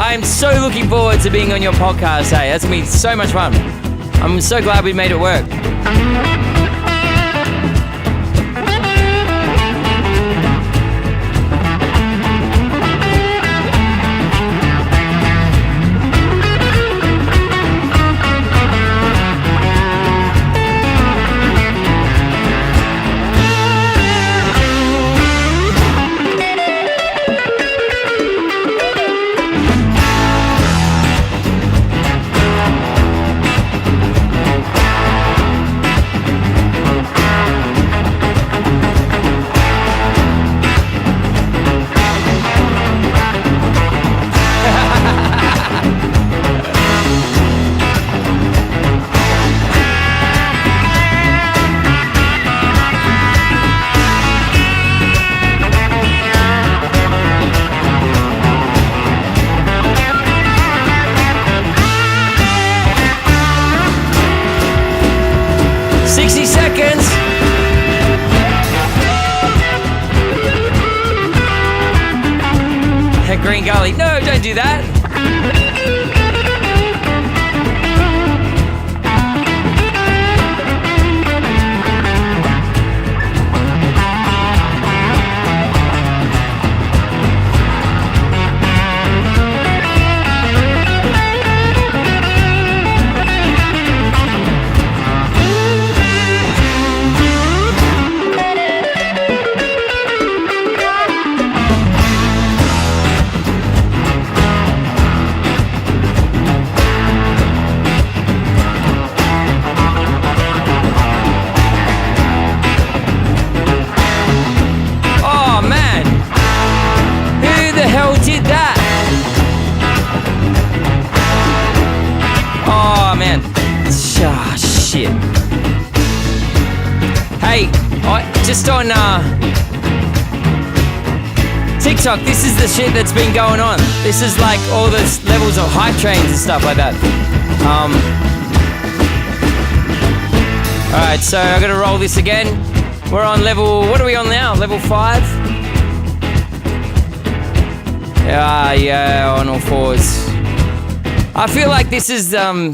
I'm so looking forward to being on your podcast, hey. That's going to be so much fun. I'm so glad we made it work. 60 seconds. Green Gully. No, don't do that. Shit. Hey, just on TikTok, this is the shit that's been going on. This is like all the levels of hype trains and stuff like that. Alright, so I'm gonna roll this again. We're on level, what are we on now? Level 5? Yeah, on all fours. I feel like this is the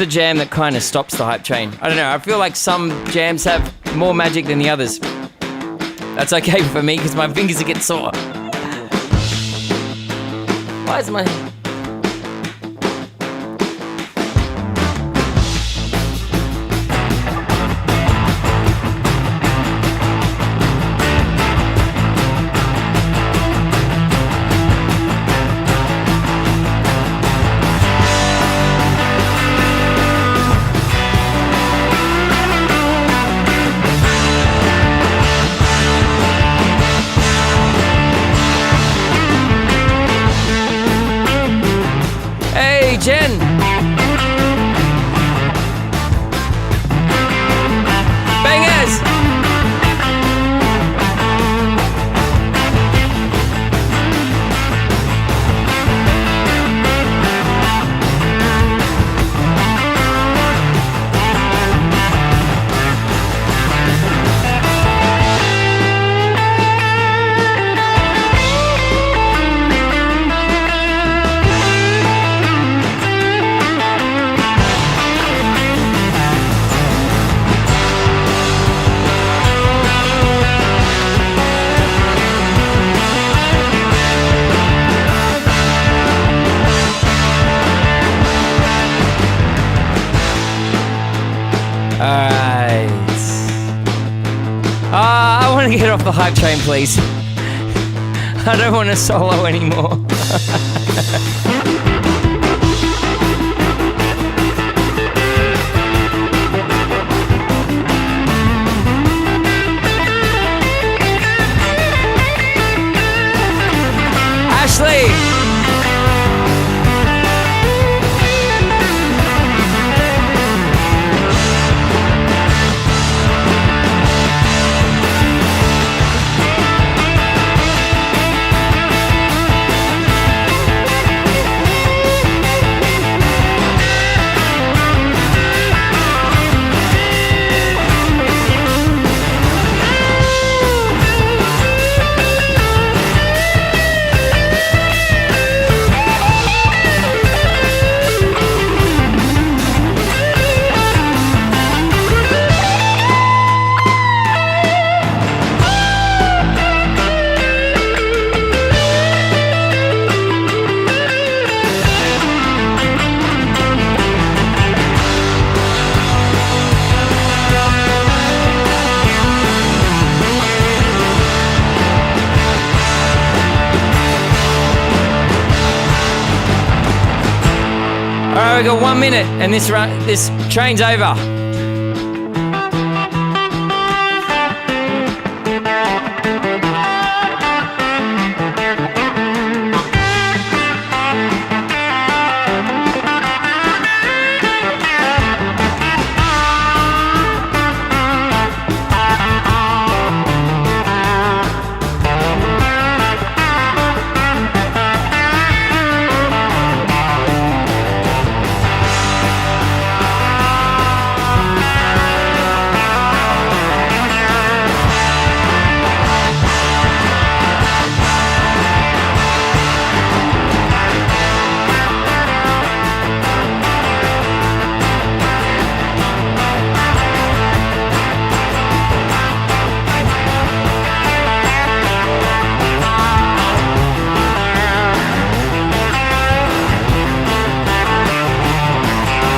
jam that kind of stops the hype train. I don't know, I feel like some jams have more magic than the others. That's okay for me because my fingers get sore. Why is my... Alright. I want to get off the hype train, please. I don't want to solo anymore. Ashley! Alright, we've got 1 minute and this train's over.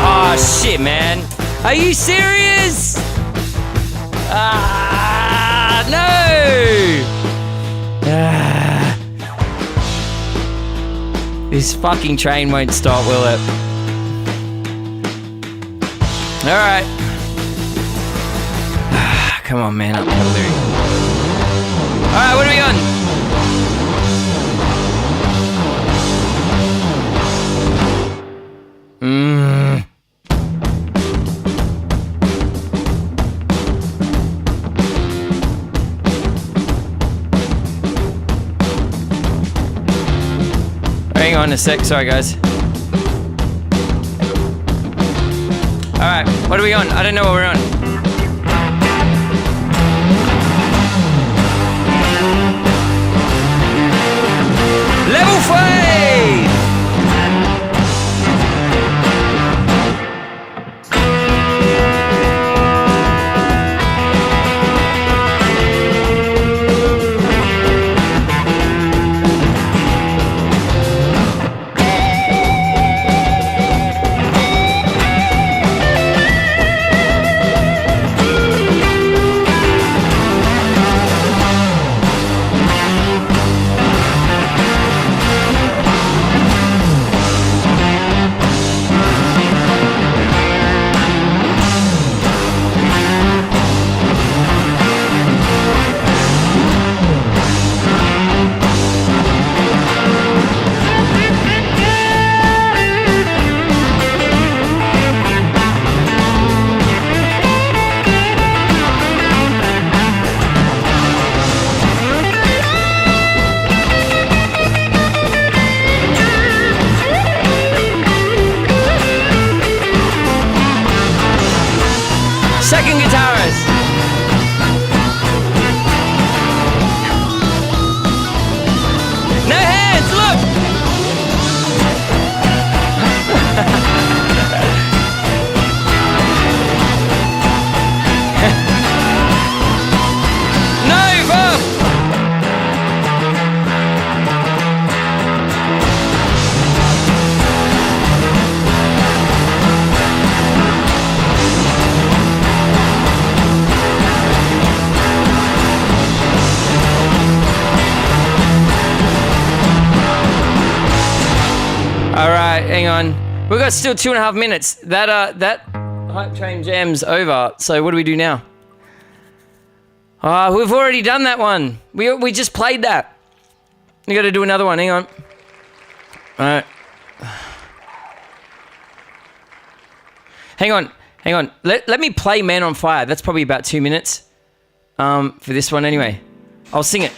Oh shit, man. Are you serious? No! This fucking train won't stop, will it? Alright. Come on, man up, Hillary. Alright, what are we on? Hang on a sec, sorry guys. Alright, what are we on? I don't know what we're on. Level 5! Second guitarist. No hands, look! No, Bob! on. We've got still 2.5 minutes. That hype train jam's over. So what do we do now? We've already done that one. We just played that. You got to do another one. Hang on. All right. Hang on. Let me play Man on Fire. That's probably about 2 minutes for this one anyway. I'll sing it.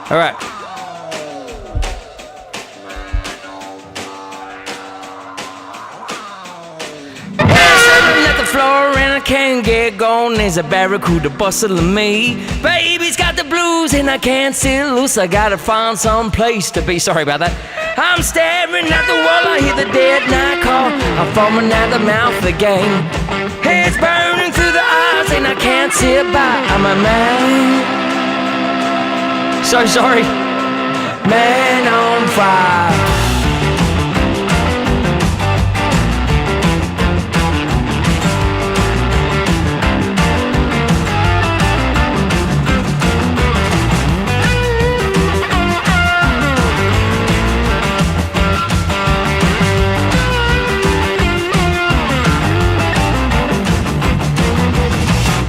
All right. Let the floor and I can't get gone. There's a barracuda bustling me. Baby's got the blues and I can't sit loose. I gotta find some place to be. Sorry about that. I'm staring at the wall. I hear the dead night call. I'm foaming at the mouth again. Head's burning through the eyes and I can't sit by. I'm a man. So sorry. Man on fire.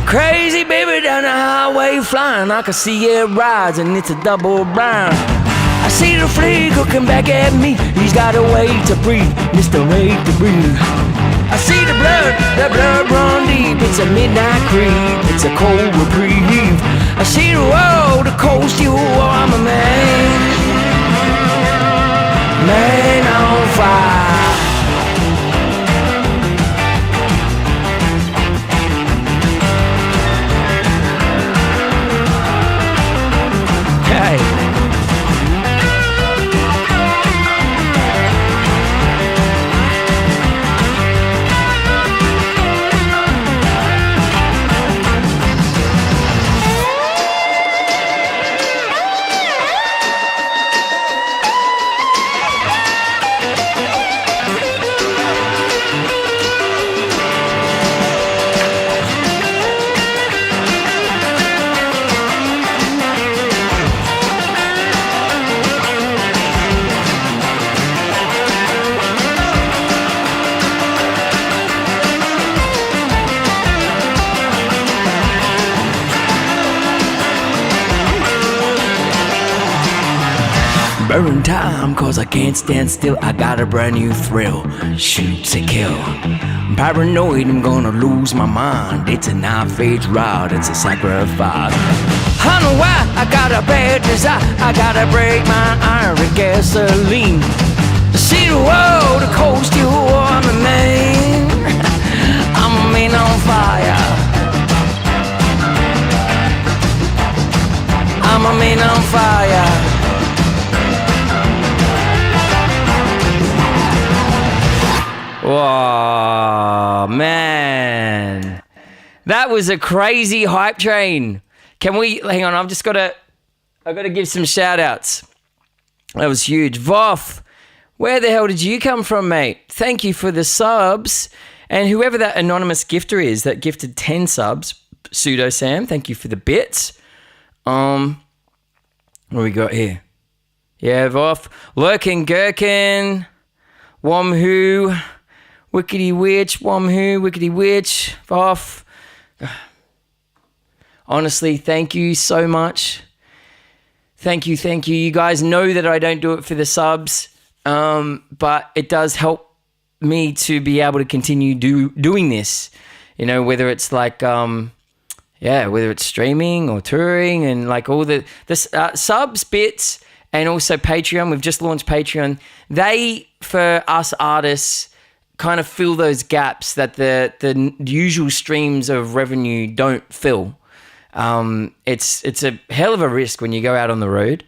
Crazy baby down the highway flying. I can see it rise and it's a double blind. I see the flag looking back at me. He's got a way to breathe, Mr. Way to breathe. I see the blood run deep. It's a midnight creep, it's a cold reprieve. I see the world, the coast, you, I'm a man. Man on fire. Hey. Burn time, cause I can't stand still. I got a brand new thrill. Shoot to kill. I'm paranoid, I'm gonna lose my mind. It's a knife-edge ride, it's a sacrifice. I know why, I got a bad desire. I gotta break my iron with gasoline. See the world, the coast, you, I'm a man. I'm a man on fire. I'm a man on fire. Whoa, man. That was a crazy hype train. Can we, hang on, I've got to give some shout outs. That was huge. Voff, where the hell did you come from, mate? Thank you for the subs. And whoever that anonymous gifter is that gifted 10 subs, Pseudo Sam, thank you for the bits. What do we got here? Yeah, Voff, Lurkin Gherkin, Womhoo, Wickety Witch, Womhoo, Wickety Witch, Voff. Honestly, thank you so much. Thank you. You guys know that I don't do it for the subs, but it does help me to be able to continue doing this. You know, whether it's like, whether it's streaming or touring and like all the subs bits and also Patreon. We've just launched Patreon. They, for us artists, kind of fill those gaps that the usual streams of revenue don't fill. It's a hell of a risk when you go out on the road,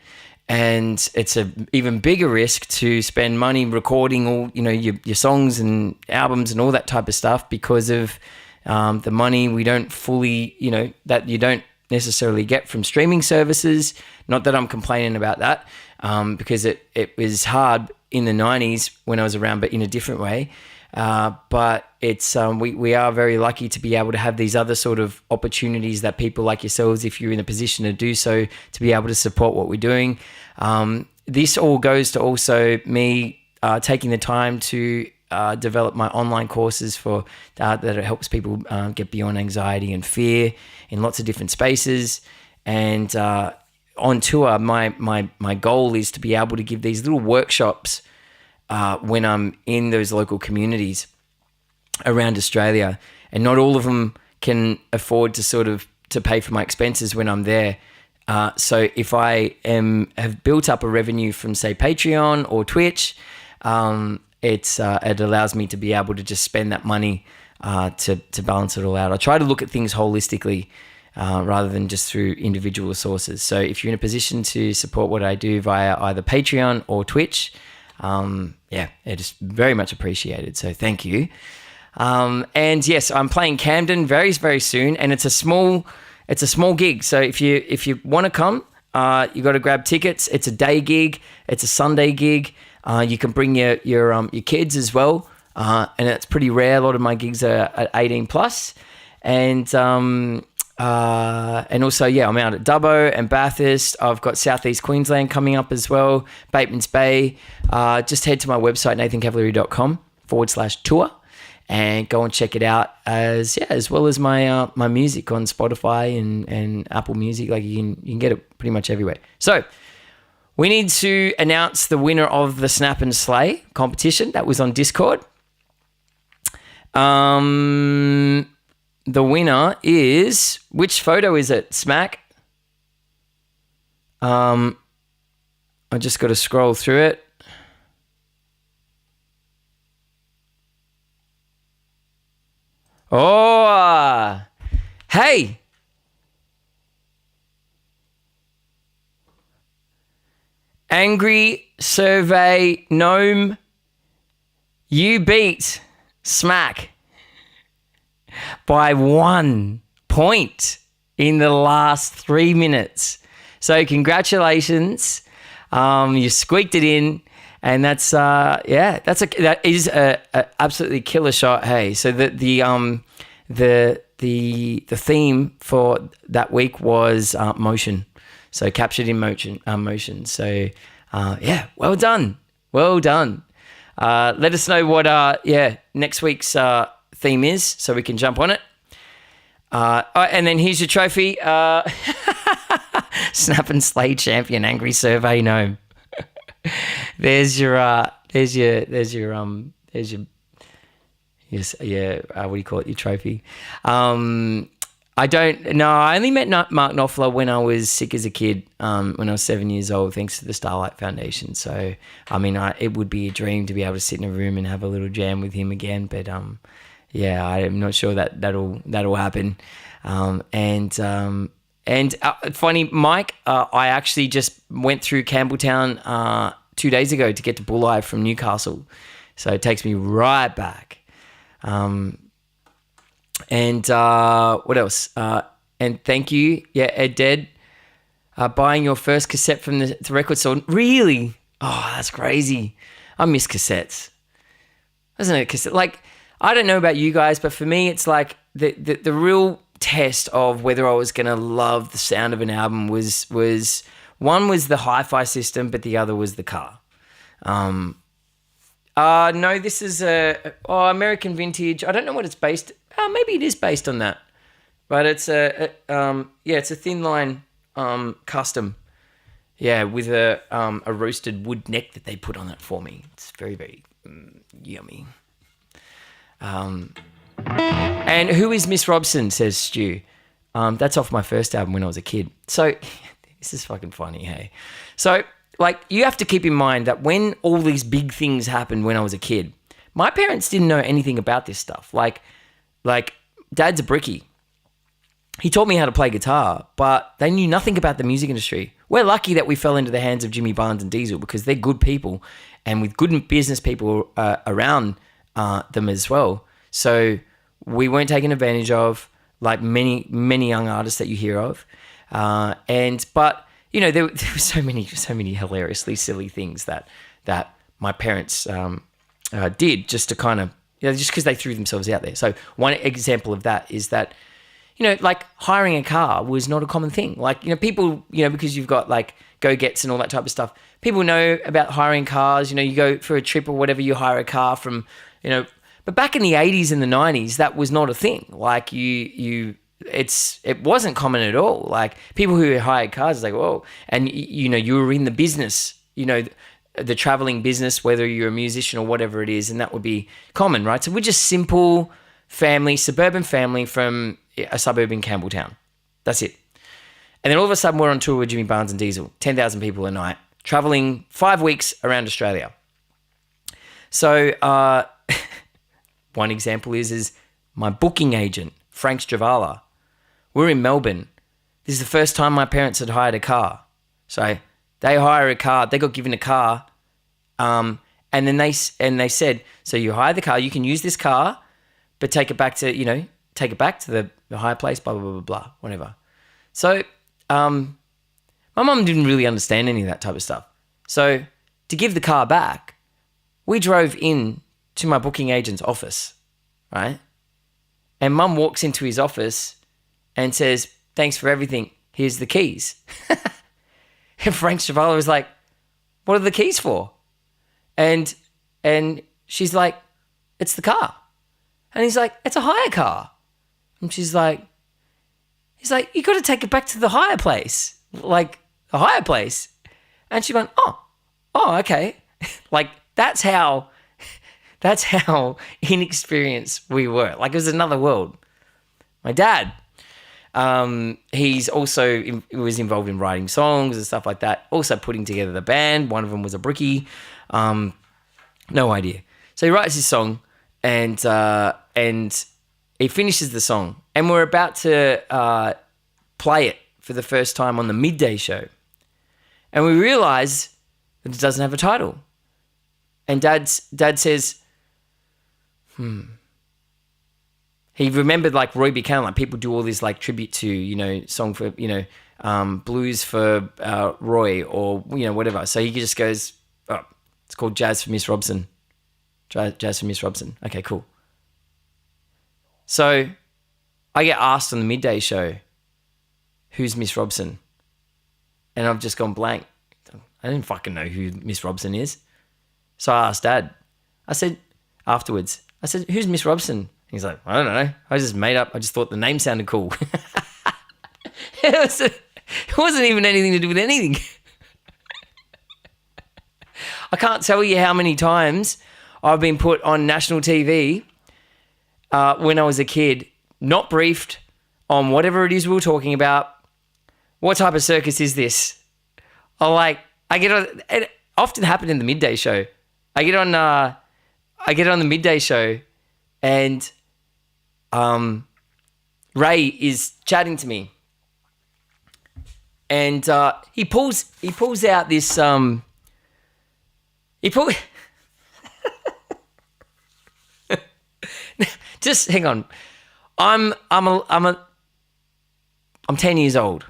and it's a even bigger risk to spend money recording all, you know, your songs and albums and all that type of stuff because of the money we don't fully, you know, that you don't necessarily get from streaming services. Not that I'm complaining about that, because it was hard in the 90s when I was around, but in a different way. But it's we are very lucky to be able to have these other sort of opportunities that people like yourselves, if you're in a position to do so, to be able to support what we're doing. This all goes to also me taking the time to develop my online courses for that it helps people get beyond anxiety and fear in lots of different spaces. And on tour, my goal is to be able to give these little workshops when I'm in those local communities around Australia, and not all of them can afford to pay for my expenses when I'm there. So if I have built up a revenue from, say, Patreon or Twitch, it allows me to be able to just spend that money to balance it all out. I try to look at things holistically rather than just through individual sources. So if you're in a position to support what I do via either Patreon or Twitch, it is very much appreciated. So thank you. And yes, I'm playing Camden very, very soon, and it's a small gig. So if you want to come, you got to grab tickets. It's a day gig. It's a Sunday gig. You can bring your kids as well, and it's pretty rare. A lot of my gigs are at 18 plus, and also I'm out at Dubbo and Bathurst. I've got Southeast Queensland coming up as well, Bateman's Bay. Just head to my website nathancavallary.com/tour and go and check it out, as well as my my music on Spotify and Apple Music. Like you can get it pretty much everywhere. So we need to announce the winner of the Snap and Slay competition that was on Discord. The winner is, which photo is it, Smack? I just got to scroll through it. Oh, hey. Angry Survey Gnome, you beat Smack by 1 point in the last 3 minutes. So congratulations. You squeaked it in, and that is a absolutely killer shot. Hey, so the theme for that week was motion. So captured in motion. So well done. Well done. Let us know what next week's theme is, so we can jump on it. And then here's your trophy. Snap and Slay champion, Angry Survey Gnome. There's your what do you call it? Your trophy. I only met Mark Knopfler when I was sick as a kid, when I was 7 years old, thanks to the Starlight Foundation. So, I mean, it would be a dream to be able to sit in a room and have a little jam with him again. But, I'm not sure that'll happen. Funny, Mike, I actually just went through Campbelltown 2 days ago to get to Bulli from Newcastle. So it takes me right back. And what else? And thank you, Ed Dead, buying your first cassette from the record store. Really? Oh, that's crazy. I miss cassettes. Isn't it a cassette? Like, I don't know about you guys, but for me, it's like the real test of whether I was going to love the sound of an album was one was the hi-fi system, but the other was the car. No, this is American Vintage. I don't know what it's based. Maybe it is based on that, but it's it's a thin line custom. Yeah, with a roasted wood neck that they put on it for me. It's very, very yummy. And who is Miss Robson, says Stu. That's off my first album when I was a kid. So this is fucking funny, hey? So, like, you have to keep in mind that when all these big things happened when I was a kid, my parents didn't know anything about this stuff. Like Dad's a brickie. He taught me how to play guitar, but they knew nothing about the music industry. We're lucky that we fell into the hands of Jimmy Barnes and Diesel, because they're good people, and with good business people around them as well. So we weren't taken advantage of, like many, many young artists that you hear of. But you know, there were so many hilariously silly things that my parents did, just to kind of, just because they threw themselves out there. So one example of that is that, like hiring a car was not a common thing. Like, people, because you've got like go-gets and all that type of stuff, people know about hiring cars. You go for a trip or whatever, you hire a car from, but back in the 80s and the 90s, that was not a thing. Like it wasn't common at all. Like people who hired cars, it's like, whoa. And, you were in the business, the traveling business, whether you're a musician or whatever it is, and that would be common, right? So we're just simple family, suburban family from a suburb in Campbelltown. That's it. And then all of a sudden we're on tour with Jimmy Barnes and Diesel, 10,000 people a night, traveling 5 weeks around Australia. So one example is my booking agent, Frank Stravala. We're in Melbourne. This is the first time my parents had hired a car. So they hire a car, they got given a car, and then they said, so you hire the car, you can use this car, but take it back to the higher place, blah, blah, blah, blah, blah, whatever. So my mum didn't really understand any of that type of stuff. So to give the car back, we drove in to my booking agent's office, right? And mum walks into his office and says, thanks for everything, here's the keys. And Frank Stravala was like, what are the keys for? And she's like, it's the car. And he's like, it's a hire car. And he's like, you got to take it back to the hire place, like a hire place. And she went, oh, okay. Like that's how inexperienced we were. Like it was another world. My dad, he's also was involved in writing songs and stuff like that. Also putting together the band. One of them was a brickie. No idea. So he writes his song, and he finishes the song, and we're about to play it for the first time on the midday show, and we realise that it doesn't have a title. And Dad says, He remembered like Roy Buchanan, like people do all this like tribute to, song for, blues for Roy or, whatever. So he just goes, oh, it's called Jazz for Miss Robson. Jazz for Miss Robson. Okay, cool. So I get asked on the midday show, who's Miss Robson? And I've just gone blank. I didn't fucking know who Miss Robson is. So I asked Dad. I said, afterwards, who's Miss Robson? He's like, I don't know. I just made up. I just thought the name sounded cool. It wasn't even anything to do with anything. I can't tell you how many times I've been put on national TV when I was a kid, not briefed on whatever it is we were talking about. What type of circus is this? I get on. It often happened in the midday show. I get on the midday show, and Ray is chatting to me, and he pulls out this just hang on. I'm 10 years old.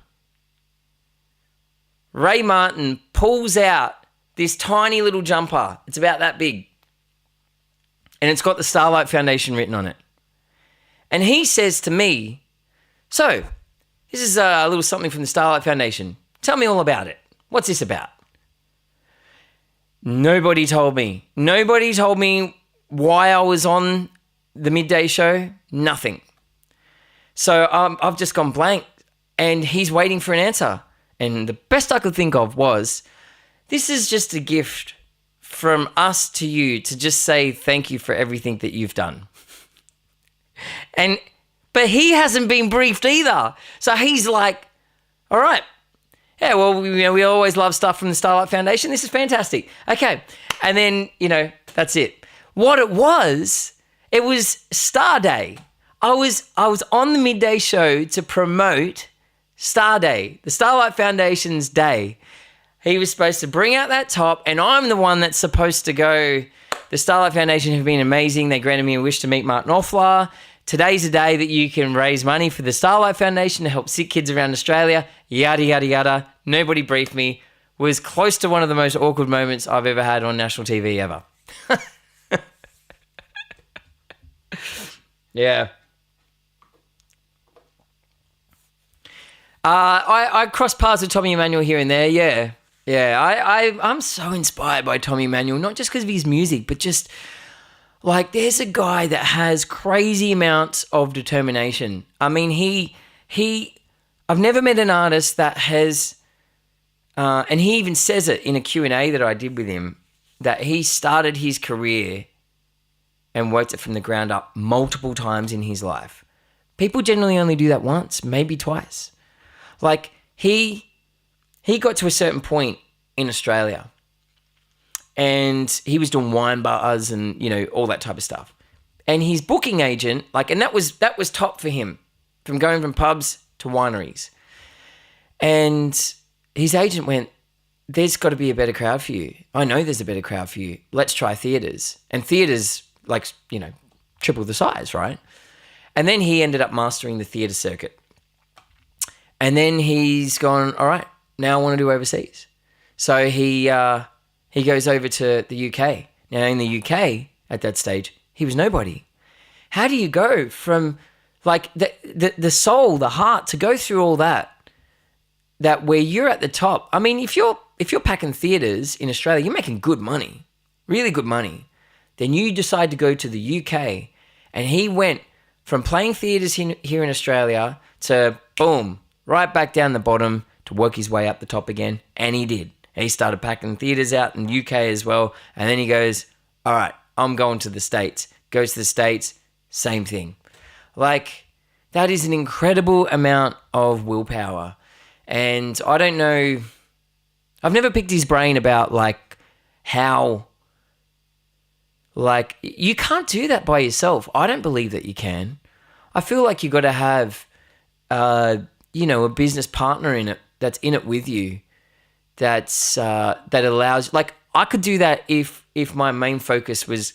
Ray Martin pulls out this tiny little jumper. It's about that big. And it's got the Starlight Foundation written on it. And he says to me, so, this is a little something from the Starlight Foundation. Tell me all about it. What's this about? Nobody told me. Nobody told me why I was on the midday show. Nothing. So I've just gone blank, and he's waiting for an answer. And the best I could think of was, this is just a gift from us to you to just say thank you for everything that you've done. But he hasn't been briefed either. So he's like, all right. Yeah, well, we always love stuff from the Starlight Foundation. This is fantastic. Okay. And then, that's it. What it was Star Day. I was on the midday show to promote Star Day, the Starlight Foundation's day. He was supposed to bring out that top, and I'm the one that's supposed to go, the Starlight Foundation have been amazing. They granted me a wish to meet Martin Offler. Today's a day that you can raise money for the Starlight Foundation to help sick kids around Australia, yada, yada, yada. Nobody briefed me. was close to one of the most awkward moments I've ever had on national TV ever. Yeah. I cross paths with Tommy Emmanuel here and there, yeah. Yeah, I'm so inspired by Tommy Emmanuel, not just because of his music, but just, like, there's a guy that has crazy amounts of determination. I mean, I've never met an artist that has, and he even says it in a Q&A that I did with him, that he started his career and worked it from the ground up multiple times in his life. People generally only do that once, maybe twice. Like, he got to a certain point in Australia and he was doing wine bars and, you know, all that type of stuff. And his booking agent, like, and that was top for him, from going from pubs to wineries. And his agent went, there's got to be a better crowd for you. I know there's a better crowd for you. Let's try theatres. And theatres, like, you know, triple the size, right? And then he ended up mastering the theatre circuit. And then he's gone, all right, now I want to do overseas. So he goes over to the UK. Now, in the UK, at that stage, he was nobody. How do you go from, like, the soul, the heart, to go through all that where you're at the top? I mean, if you're packing theatres in Australia, you're making good money, really good money. Then you decide to go to the UK, and he went from playing theatres here in Australia to, boom, right back down the bottom to work his way up the top again. And he did. And he started packing theatres out in the UK as well. And then he goes, all right, I'm going to the States. Goes to the States, same thing. Like, that is an incredible amount of willpower. And I don't know, I've never picked his brain about, like, how, like, you can't do that by yourself. I don't believe that you can. I feel like you got to have, you know, a business partner in it that's in it with you. That allows, like, I could do that if my main focus was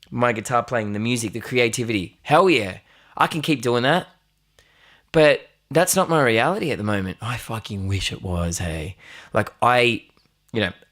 my guitar playing, the music, the creativity. Hell yeah, I can keep doing that. But that's not my reality at the moment. I fucking wish it was, hey. Like, I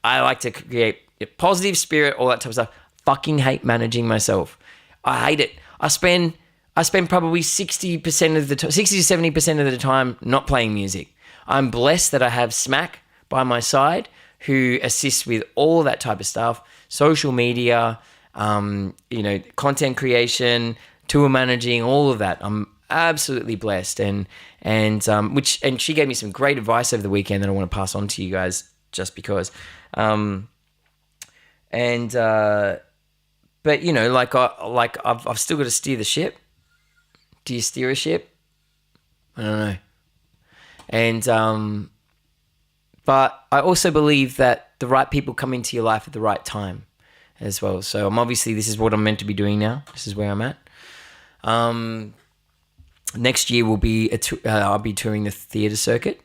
like to create a positive spirit, all that type of stuff. Fucking hate managing myself. I hate it. I spend probably 60% of the 60 to 70% of the time not playing music. I'm blessed that I have Smack by my side, who assists with all that type of stuff, social media, you know, content creation, tour managing, all of that. I'm absolutely blessed, and she gave me some great advice over the weekend that I want to pass on to you guys, just because. But you know, I've still got to steer the ship. Do you steer a ship? I don't know. And but I also believe that the right people come into your life at the right time as well. So this is what I'm meant to be doing now. This is where I'm at. Next year will be I'll be touring the theatre circuit,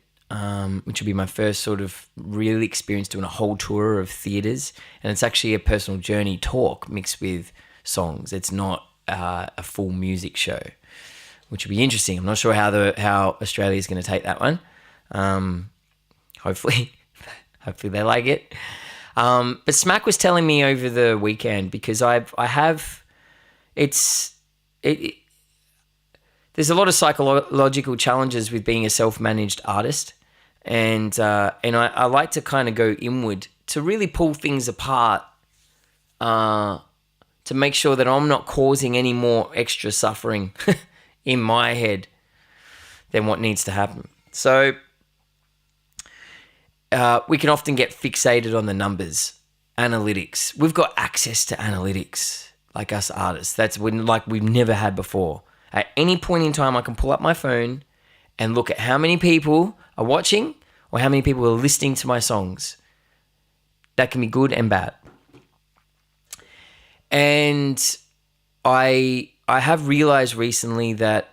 which will be my first sort of real experience doing a whole tour of theatres. And it's actually a personal journey talk mixed with songs. It's not a full music show, which will be interesting. I'm not sure how Australia is going to take that one. Hopefully they like it. But Smack was telling me over the weekend, because there's a lot of psychological challenges with being a self-managed artist, and I like to kind of go inward to really pull things apart, to make sure that I'm not causing any more extra suffering in my head than what needs to happen. So we can often get fixated on the numbers, analytics. We've got access to analytics, like us artists. That's like we've never had before. At any point in time, I can pull up my phone and look at how many people are watching or how many people are listening to my songs. That can be good and bad. And I have realized recently that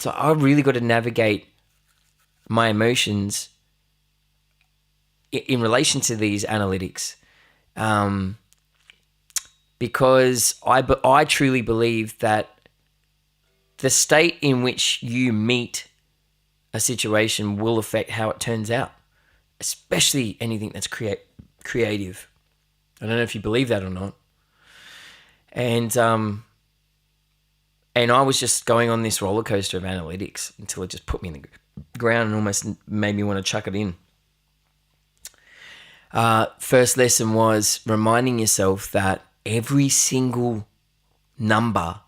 I've really got to navigate my emotions in relation to these analytics, because I truly believe that the state in which you meet a situation will affect how it turns out. especially anything that's creative. I don't know if you believe that or not. And I was just going on this roller coaster of analytics until it just put me in the ground and almost made me want to chuck it in. First lesson was reminding yourself that every single number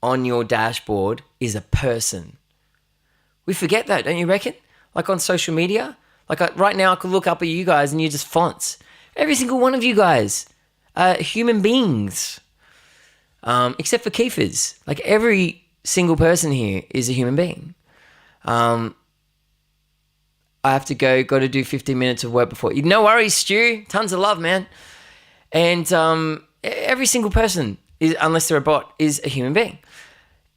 on your dashboard is a person. We forget that, don't you reckon? Like on social media, like right now I could look up at you guys and you're just fonts. Every single one of you guys are human beings, except for Kiefer's. Like every single person here is a human being. I have to got to do 15 minutes of work before. No worries, Stu. Tons of love, man. And every single person, unless they're a bot, is a human being.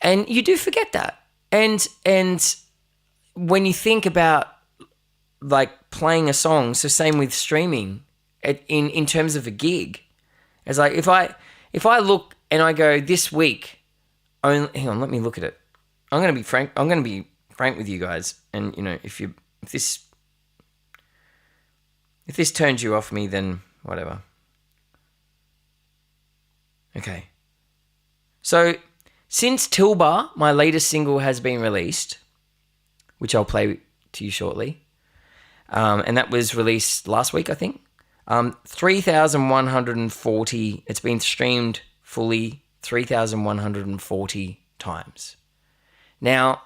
And you do forget that. And when you think about like playing a song, so same with streaming, in terms of a gig, it's like if I look and I go this week, hang on, let me look at it. I'm going to be frank with you guys. And you know, if this turns you off me, then whatever. Okay. So since TILBA, my latest single, has been released, which I'll play to you shortly, and that was released last week, I think, 3,140, it's been streamed fully 3,140 times. Now,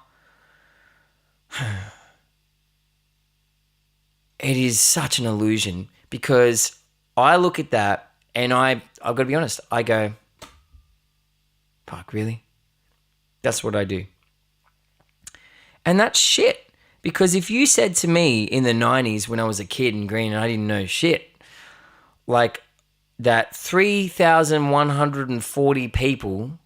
it is such an illusion because I look at that and I've got to be honest, I go, fuck, really? That's what I do. And that's shit. Because if you said to me in the 90s when I was a kid in green and I didn't know shit, like that 3,140 people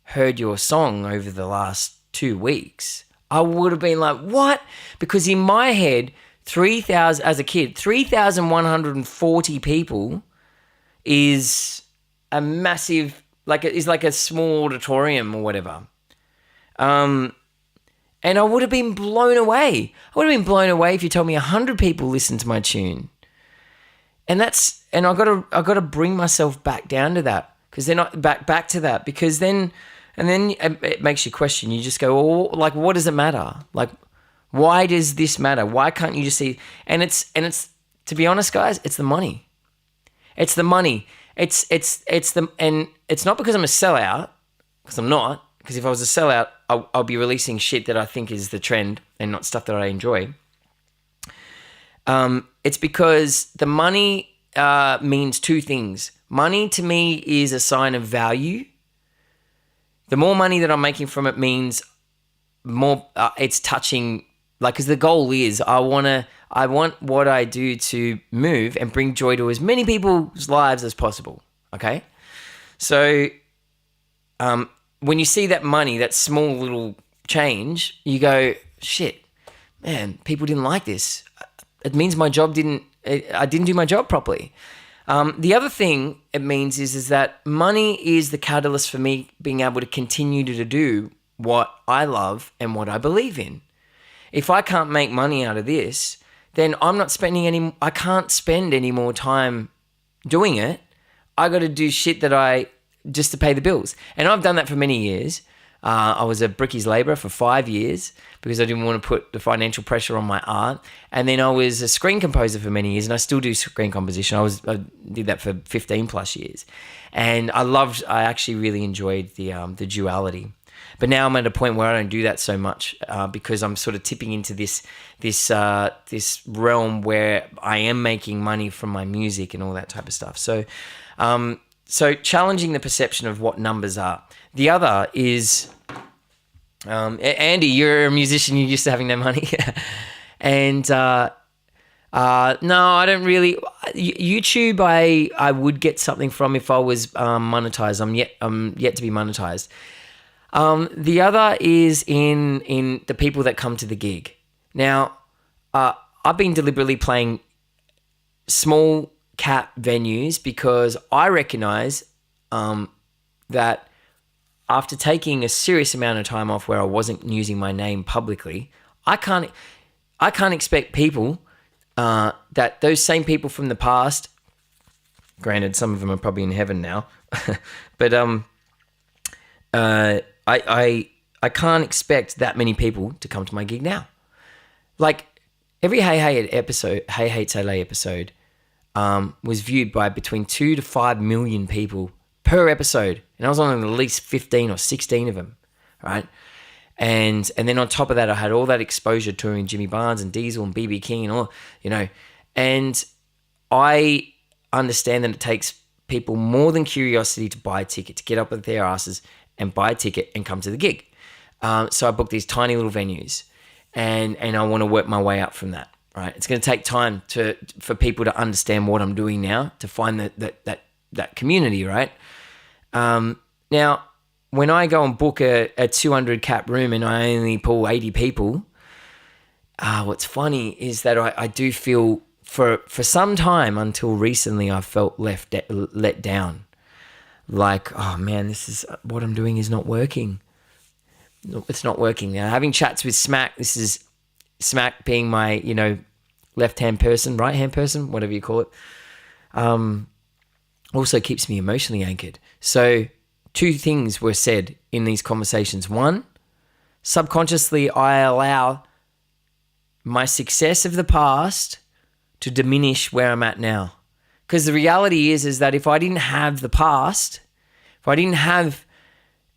heard your song over the last 2 weeks, I would have been like, what? Because in my head, 3,000, as a kid, 3,140 people is a massive, is like a small auditorium or whatever. And I would have been blown away. I would have been blown away if you told me 100 people listened to my tune. And I got to bring myself back down to that, because they're not back to that, because then it makes you question. You just go, oh, like, what does it matter? Like, why does this matter? Why can't you just see? And it's to be honest, guys, it's the money. It's the money. And it's not because I'm a sellout, because I'm not. Because if I was a sellout, I'll be releasing shit that I think is the trend and not stuff that I enjoy. It's because the money means two things. Money to me is a sign of value. The more money that I'm making from it means more. It's touching, because the goal is I want what I do to move and bring joy to as many people's lives as possible. Okay, so when you see that money, that small little change, you go, shit, man, people didn't like this. It means I didn't do my job properly. The other thing it means is that money is the catalyst for me being able to continue to do what I love and what I believe in. If I can't make money out of this, then I can't spend any more time doing it. I got to do shit just to pay the bills. And I've done that for many years. I was a brickies labourer for 5 years because I didn't want to put the financial pressure on my art. And then I was a screen composer for many years, and I still do screen composition. I did that for 15 plus years. And I actually really enjoyed the duality. But now I'm at a point where I don't do that so much because I'm sort of tipping into this realm where I am making money from my music and all that type of stuff. So challenging the perception of what numbers are. The other is, Andy, you're a musician, you're used to having no money. And no, I don't really. YouTube, I would get something from if I was monetized. I'm yet to be monetized. The other is in the people that come to the gig. Now, I've been deliberately playing small cap venues because I recognize that after taking a serious amount of time off where I wasn't using my name publicly, I I can't expect people that those same people from the past. Granted, some of them are probably in heaven now, but I can't expect that many people to come to my gig now. Like every Hey Hate Say Lay episode was viewed by between 2 to 5 million people per episode, and I was on at least 15 or 16 of them, right? And then on top of that, I had all that exposure touring Jimmy Barnes and Diesel and BB King and all, and I understand that it takes people more than curiosity to buy a ticket, to get up with their asses and buy a ticket and come to the gig. So I booked these tiny little venues, and I want to work my way up from that, right? It's going to take time for people to understand what I'm doing now, to find that community, right? Now, when I go and book a 200 cap room and I only pull 80 people, what's funny is that I do feel for some time until recently I felt let down. Like, oh man, this is what I'm doing is not working. No, it's not working. Now, having chats with Smack, this is Smack being my, left-hand person, right-hand person, whatever you call it, also keeps me emotionally anchored. So 2 things were said in these conversations. 1, subconsciously I allow my success of the past to diminish where I'm at now. Because the reality is that if I didn't have the past, if I didn't have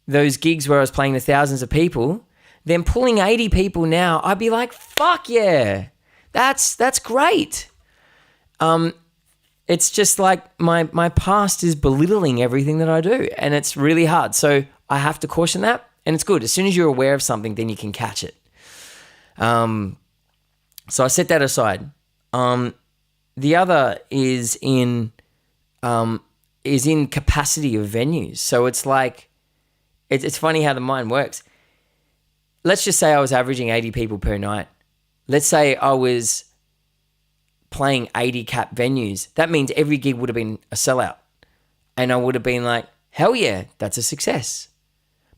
those gigs where I was playing to thousands of people, then pulling 80 people now, I'd be like, fuck yeah, that's great. It's just like my past is belittling everything that I do, and it's really hard. So I have to caution that, and it's good. As soon as you're aware of something, then you can catch it. So I set that aside. The other is in capacity of venues. So it's like, it's funny how the mind works. Let's just say I was averaging 80 people per night. Let's say I was playing 80 cap venues. That means every gig would have been a sellout. And I would have been like, hell yeah, that's a success.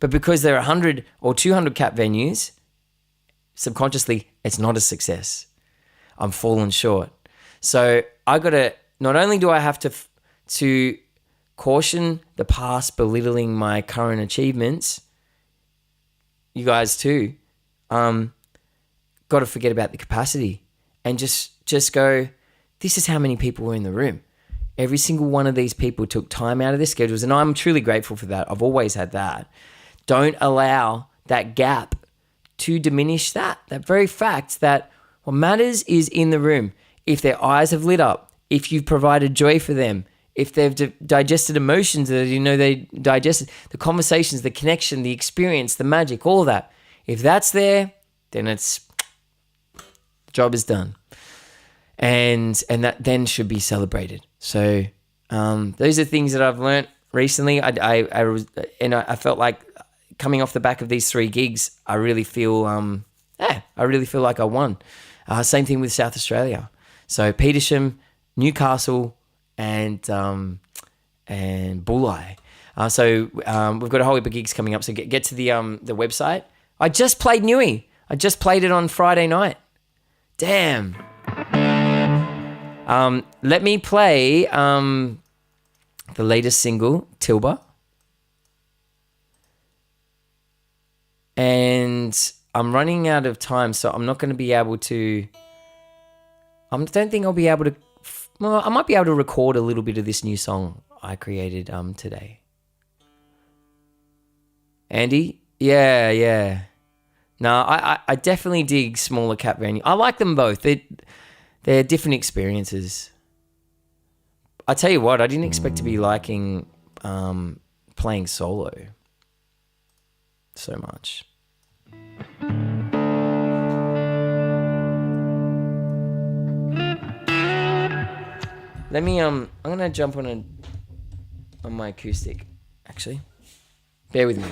But because there are 100 or 200 cap venues, subconsciously, it's not a success. I'm falling short. So I got to, not only do I have to caution the past belittling my current achievements, you guys too, got to forget about the capacity and just go, this is how many people were in the room. Every single one of these people took time out of their schedules, and I'm truly grateful for that. I've always had that. Don't allow that gap to diminish that very fact that what matters is in the room. If their eyes have lit up, if you've provided joy for them, if they've digested emotions that they digested, the conversations, the connection, the experience, the magic, all of that. If that's there, then the job is done. And that then should be celebrated. So those are things that I've learned recently. I felt like coming off the back of these 3 gigs, I really feel like I won. Same thing with South Australia. So Petersham, Newcastle, and Bulli. So we've got a whole heap of gigs coming up. So get to the website. I just played Newey. I just played it on Friday night. Damn. Let me play the latest single, TILBA. And I'm running out of time, so I'm not going to be able to... I don't think I'll be able to... Well, I might be able to record a little bit of this new song I created today. Andy? Yeah. No, I definitely dig smaller cap venue. I like them both. They're different experiences. I tell you what, I didn't expect to be liking playing solo so much. Let me I'm gonna jump on my acoustic, actually. Bear with me.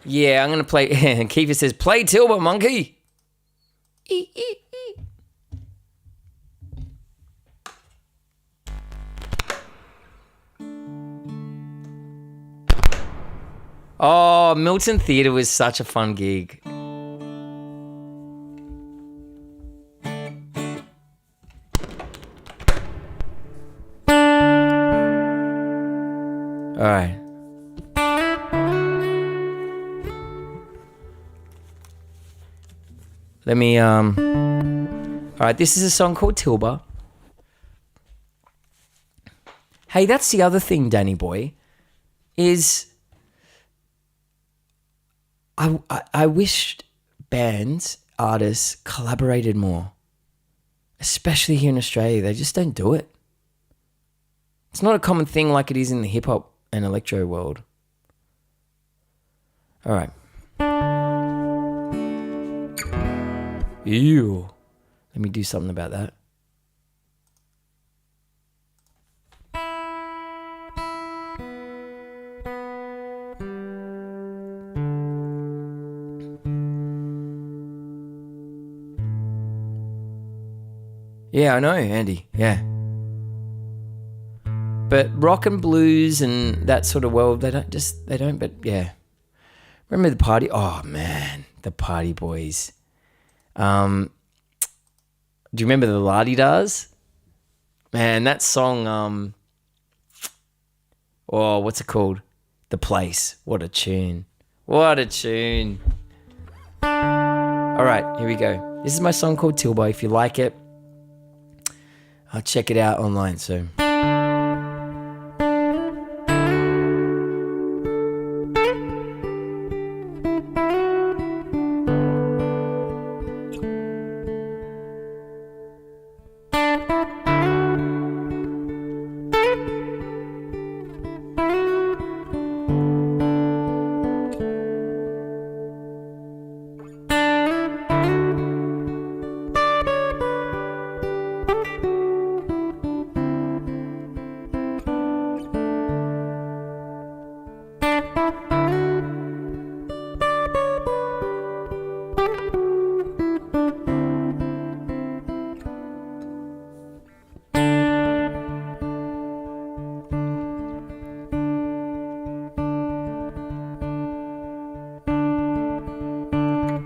Yeah, I'm gonna play. Kiefer says, "Play Tilba, monkey." Oh, Milton Theatre was such a fun gig. All right. Let me, all right, this is a song called TILBA. Hey, that's the other thing, Danny boy, is I wished bands, artists collaborated more, especially here in Australia. They just don't do it. It's not a common thing like it is in the hip hop and electro world. All right. Ew. Let me do something about that. Yeah, I know, Andy. Yeah. But rock and blues and that sort of world, they don't, but yeah. Remember the party? Oh, man, the Party Boys. Do you remember the La-Di-Dahs? Man, that song, what's it called? The Place. What a tune. What a tune. All right, here we go. This is my song called TILBA. If you like it, I'll check it out online soon.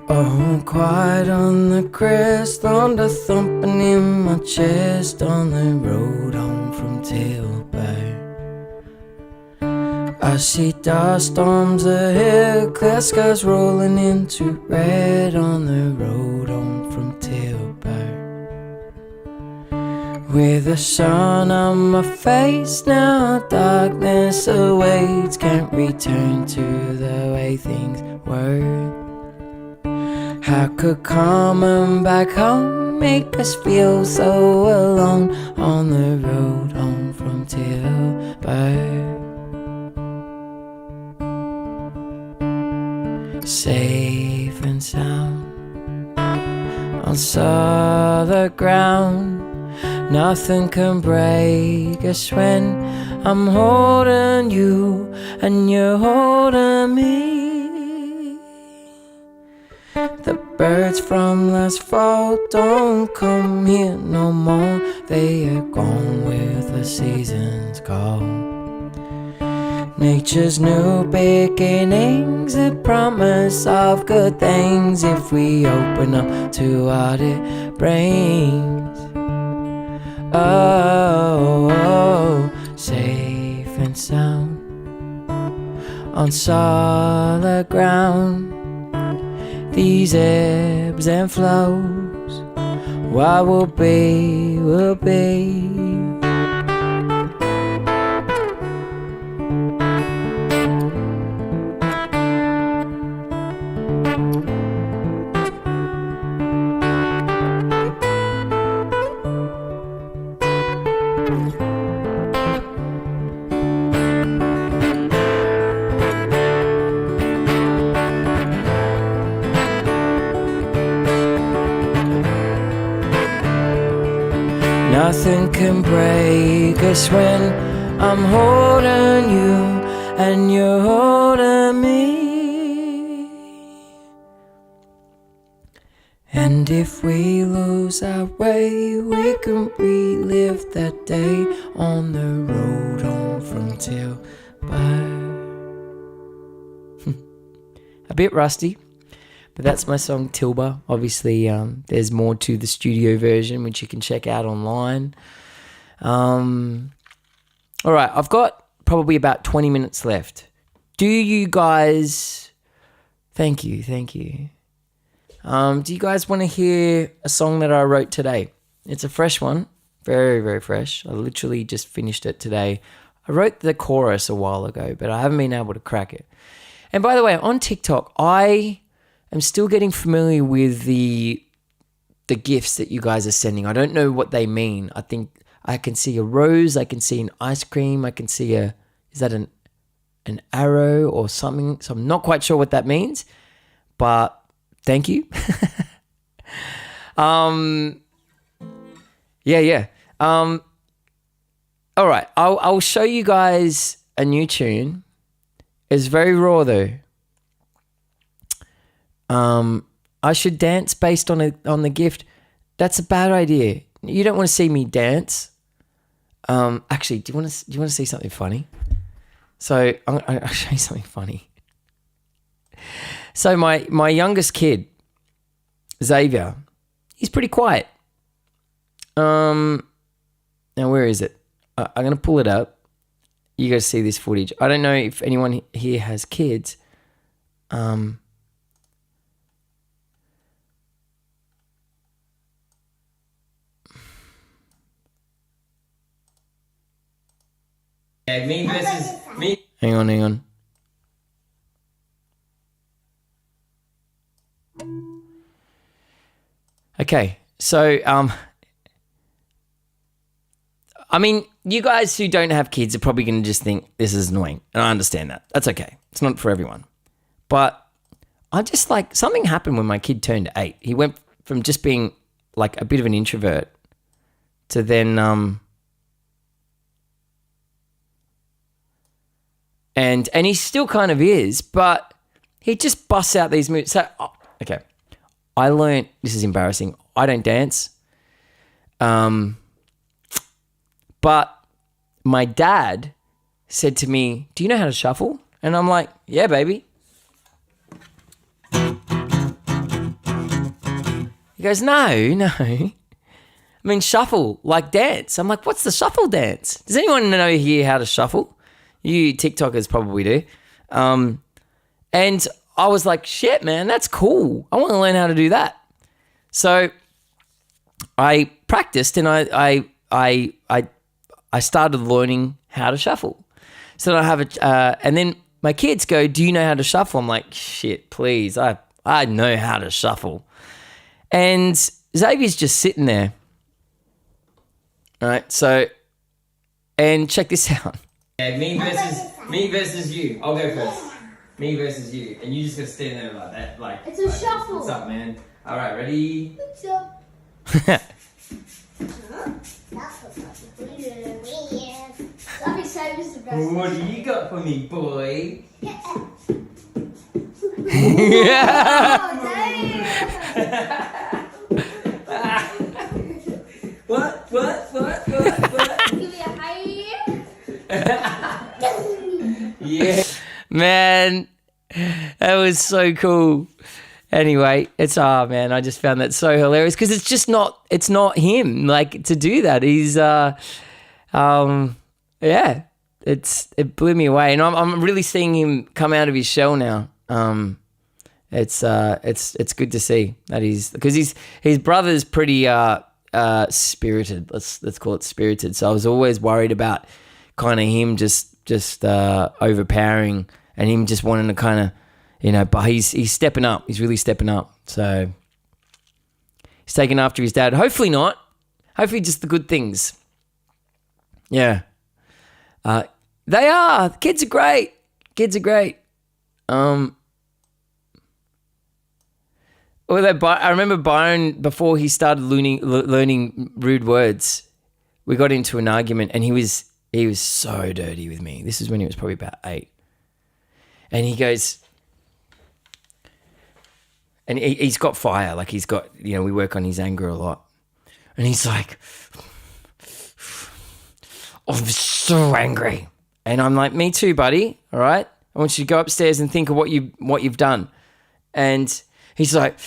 Oh, quiet on the crest, thunder thumping in my chest, on the road home from TILBA. I see dust storms ahead, clear skies rolling into red, on the road home from TILBA. With the sun on my face now, darkness awaits, can't return to the way things were. How could coming back home make us feel so alone, on the road home from TILBA? Safe and sound on solid ground, nothing can break us when I'm holding you and you're holding me. The birds from last fall don't come here no more, they are gone with the season's call. Nature's new beginnings, the promise of good things, if we open up to what it brings. Oh, safe and sound on solid ground, these ebbs and flows, what will be, will be. Nothing can break us when I'm holding you and you're holding me. And if we lose our way, we can relive that day on the road home from TILBA. a bit rusty. But that's my song TILBA. Obviously, there's more to the studio version, which you can check out online. All right, I've got probably about 20 minutes left. Do you guys... Thank you. Do you guys want to hear a song that I wrote today? It's a fresh one. Very, very fresh. I literally just finished it today. I wrote the chorus a while ago, but I haven't been able to crack it. And by the way, on TikTok, I am still getting familiar with the gifts that you guys are sending. I don't know what they mean. I think I can see a rose. I can see an ice cream. I can see is that an arrow or something? So I'm not quite sure what that means, but thank you. Yeah. All right, I'll show you guys a new tune. It's very raw though. I should dance based on the gift. That's a bad idea. You don't want to see me dance. Actually, do you want to see something funny? So I'll show you something funny. So my youngest kid, Xavier, he's pretty quiet. Now where is it? I'm gonna pull it up. You guys see this footage. I don't know if anyone here has kids. Yeah, me versus me. Hang on. Okay, so I mean, you guys who don't have kids are probably going to just think this is annoying, and I understand that. That's okay. It's not for everyone. But I just something happened when my kid turned 8. He went from just being like a bit of an introvert to then and he still kind of is, but he just busts out these moves. So okay, I learned, this is embarrassing, I don't dance. But my dad said to me, do you know how to shuffle? And I'm like, yeah, baby. He goes, no. I mean, shuffle, like dance. I'm like, what's the shuffle dance? Does anyone know here how to shuffle? You TikTokers probably do. And I was like, shit, man, that's cool. I want to learn how to do that. So I practiced and I started learning how to shuffle. So I have and then my kids go, do you know how to shuffle? I'm like, shit, please. I know how to shuffle. And Xavier's just sitting there. All right. So, and check this out. Yeah, me versus you. I'll go first. Me versus you. And you just gotta stand there like that. Like, it's a shuffle. What's up, man? All right, ready? What's up? What do you got for me, boy? What? Give me a high. Yeah. Man, that was so cool. Anyway, man, I just found that so hilarious because it's not him, like, to do that. He's it blew me away, and I'm really seeing him come out of his shell now. It's good to see that because his brother's pretty spirited. Let's call it spirited. So I was always worried about kind of him just overpowering and him just wanting to kind of, but he's stepping up. He's really stepping up. So he's taking after his dad. Hopefully not. Hopefully just the good things. Yeah. They are. Kids are great. I remember Byron, before he started learning rude words, we got into an argument and he was so dirty with me. This is when he was probably about 8. And he goes, and he's got fire. Like he's got, we work on his anger a lot. And he's like, oh, I'm so angry. And I'm like, me too, buddy. All right. I want you to go upstairs and think of what you've done. And he's like,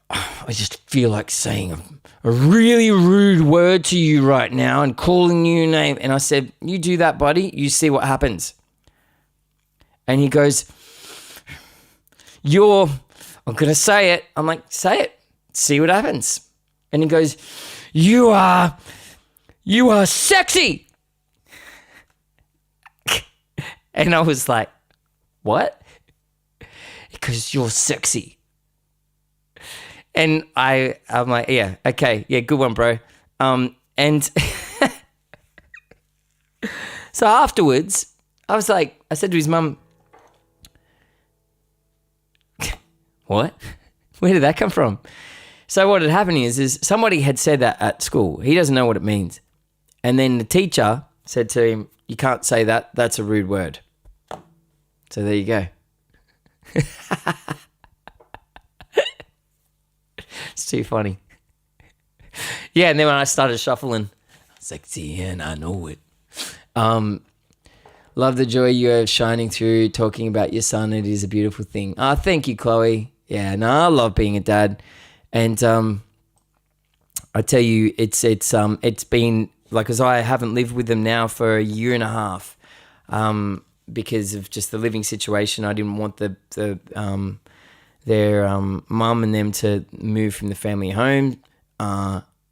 I just feel like saying a really rude word to you right now and calling you a name. And I said, you do that, buddy. You see what happens. And he goes, I'm going to say it. I'm like, say it. See what happens. And he goes, you are sexy. And I was like, what? Because you're sexy. And I'm like, yeah, okay, yeah, good one, bro. And so afterwards, I said to his mum, what? Where did that come from? So what had happened is somebody had said that at school. He doesn't know what it means. And then the teacher said to him, you can't say that. That's a rude word. So there you go. It's too funny. Yeah, and then when I started shuffling, I was like, and I know it. Love the joy you are shining through, talking about your son. It is a beautiful thing. Thank you, Chloe. Yeah, no, I love being a dad. And I tell you, it's been like, because I haven't lived with them now for a year and a half, because of just the living situation. I didn't want their mum and them to move from the family home,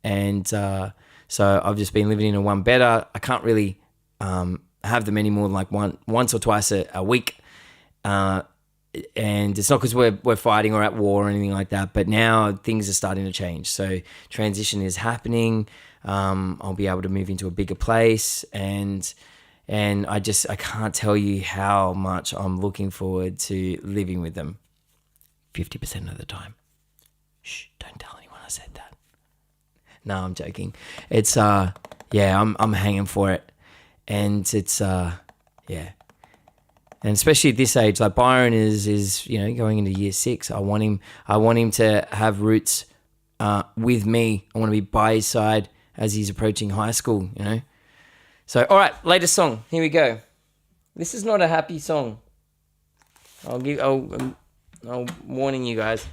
and so I've just been living in a one bedder. I can't really have them anymore than like once or twice a week, and it's not because we're fighting or at war or anything like that, but now things are starting to change. So transition is happening. I'll be able to move into a bigger place, and I can't tell you how much I'm looking forward to living with them 50% of the time. Shh, don't tell anyone I said that. No, I'm joking. It's I'm hanging for it. And it's yeah. And especially at this age, like Byron is going into year 6. I want him to have roots with me. I want to be by his side as he's approaching high school, So, all right, latest song. Here we go. This is not a happy song. I'm warning you guys.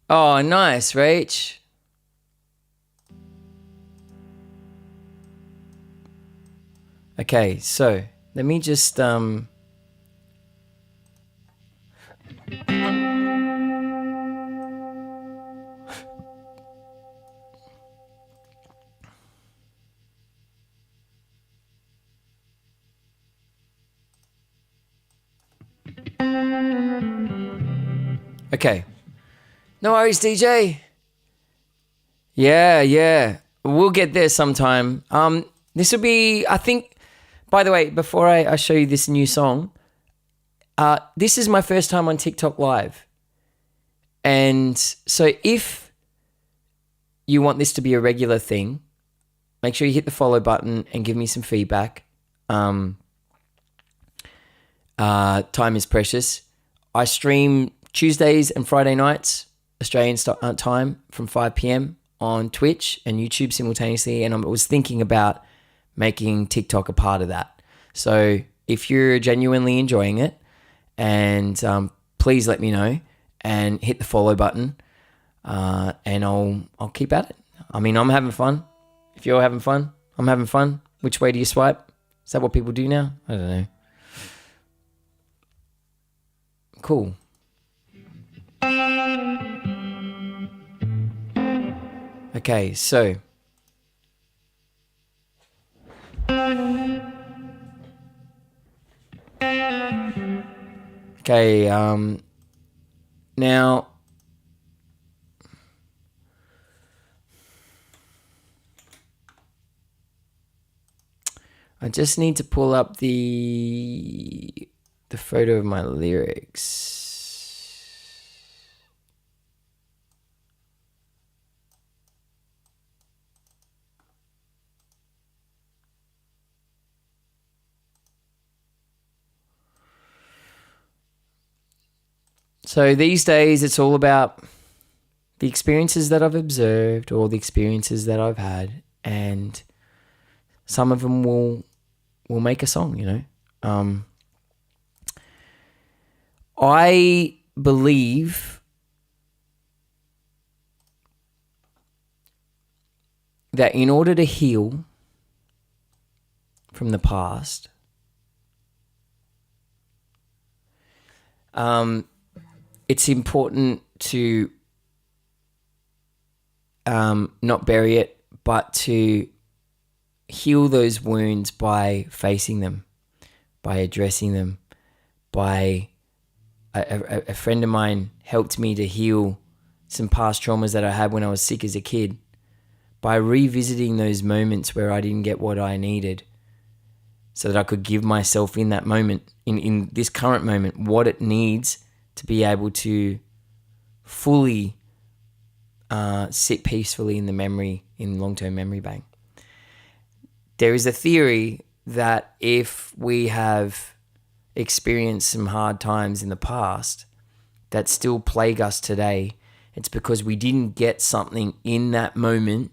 Oh, nice, Rach. Okay, so let me just okay. No worries, DJ. Yeah. We'll get there sometime. This will be, I think, by the way, before I show you this new song, this is my first time on TikTok Live. And so if you want this to be a regular thing, make sure you hit the follow button and give me some feedback. Time is precious. I stream Tuesdays and Friday nights, Australian time, from 5 p.m. on Twitch and YouTube simultaneously. And I was thinking about making TikTok a part of that. So if you're genuinely enjoying it, and please let me know and hit the follow button, and I'll keep at it. I mean, I'm having fun. If you're having fun, I'm having fun. Which way do you swipe? Is that what people do now? I don't know. Cool. Okay, so now I just need to pull up the photo of my lyrics. So these days it's all about the experiences that I've observed or the experiences that I've had, and some of them will make a song, you know. I believe that in order to heal from the past, it's important to not bury it, but to heal those wounds by facing them, by addressing them. By a friend of mine helped me to heal some past traumas that I had when I was sick as a kid, by revisiting those moments where I didn't get what I needed, so that I could give myself in that moment, in this current moment, what it needs to be able to fully sit peacefully in the memory, in long-term memory bank. There is a theory that if we have experienced some hard times in the past that still plague us today, it's because we didn't get something in that moment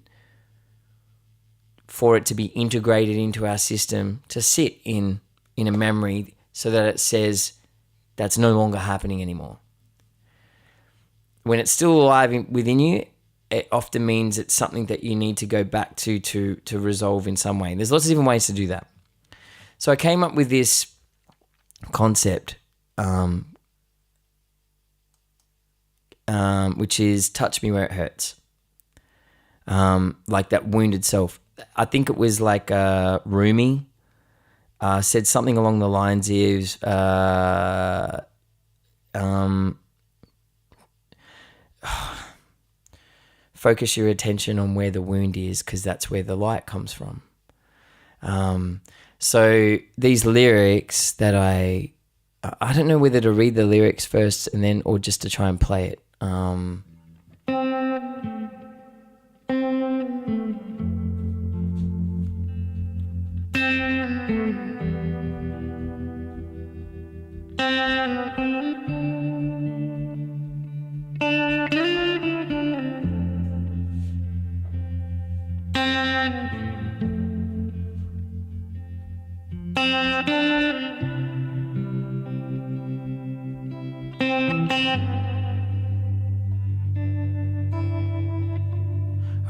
for it to be integrated into our system, to sit in a memory so that it says that's no longer happening anymore. When it's still alive within you, it often means it's something that you need to go back to resolve in some way. There's lots of different ways to do that. So I came up with this concept, which is touch me where it hurts. Like that wounded self. I think it was like Rumi said something along the lines of focus your attention on where the wound is, because that's where the light comes from. So these lyrics that I don't know whether to read the lyrics first and then, or just to try and play it.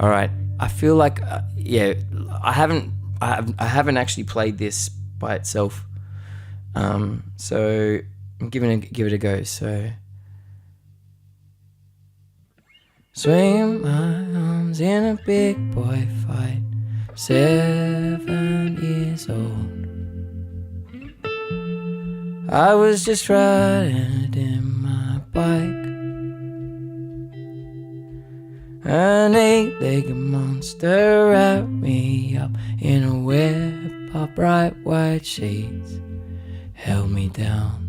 All right, I feel like I haven't actually played this by itself, so I'm give it a go. So, swing my arms in a big boy fight, 7 years old. I was just riding my bike. An 8-legged monster wrapped me up in a web of bright white sheets, held me down,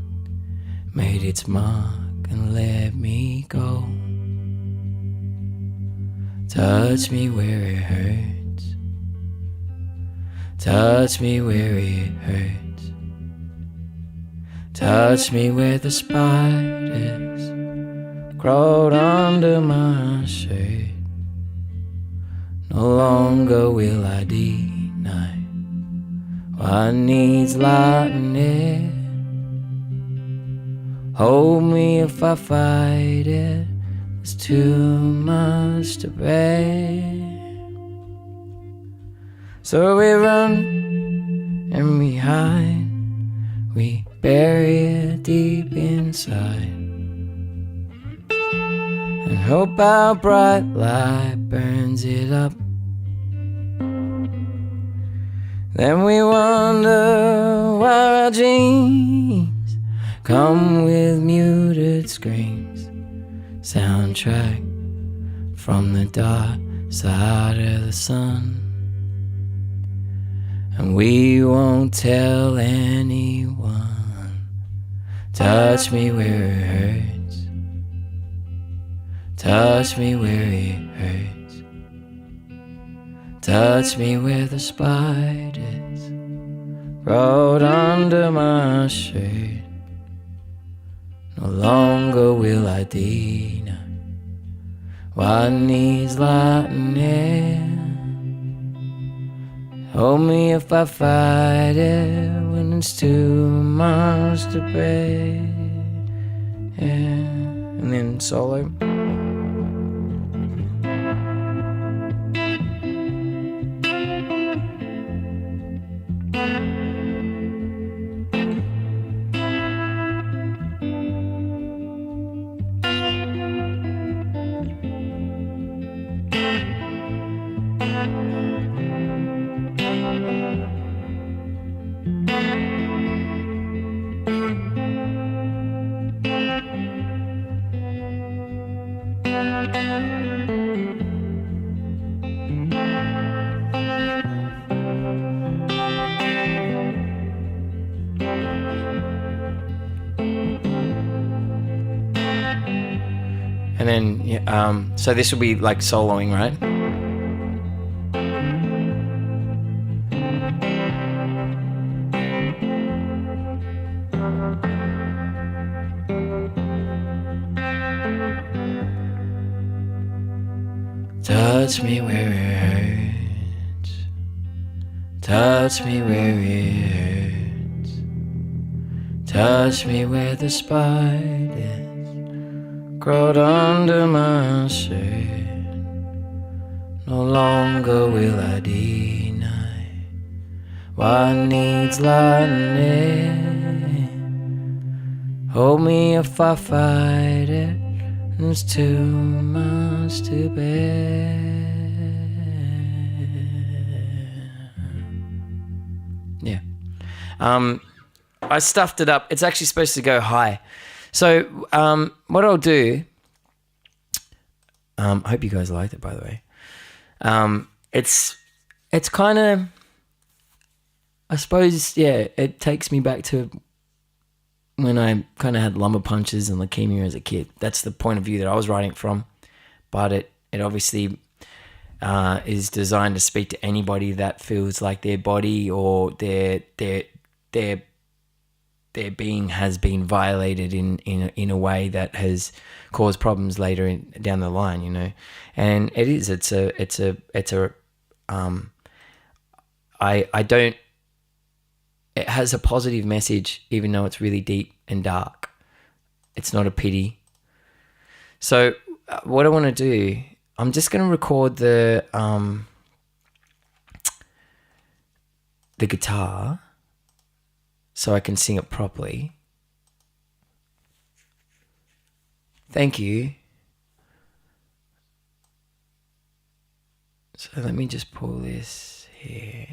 made its mark and let me go. Touch me where it hurts, touch me where it hurts, touch me where the spiders crawled under my shirt. No longer will I deny what needs lightning. Hold me if I fight it, it's too much to bear. So we run and we hide, we bury it deep inside, and hope our bright light burns it up. Then we wonder why our dreams come with muted screams, soundtrack from the dark side of the sun. And we won't tell anyone. Touch me where it hurts, touch me where it hurts, touch me where the spiders crawled under my shirt. No No longer will I deny what needs lightning. Hold me if I fight it when it's too much to bear. Yeah. And then solo. And then, so this will be like soloing, right? Touch me where it hurts. Touch me where it hurts. Touch me where the spiders crawled under my shirt. No longer will I deny what needs lightning. Hold me if I fight it, and it's too much to bear. Yeah. I stuffed it up. It's actually supposed to go high. So what I'll do, I hope you guys liked it, by the way. It's kind of, I suppose, yeah, it takes me back to when I kind of had lumbar punctures and leukemia as a kid. That's the point of view that I was writing from. But it obviously is designed to speak to anybody that feels like their body or their being has been violated in a way that has caused problems later down the line, you know. And it has a positive message, even though it's really deep and dark. It's not a pity. So what I want to do, I'm just going to record the guitar so I can sing it properly. Thank you. So let me just pull this here.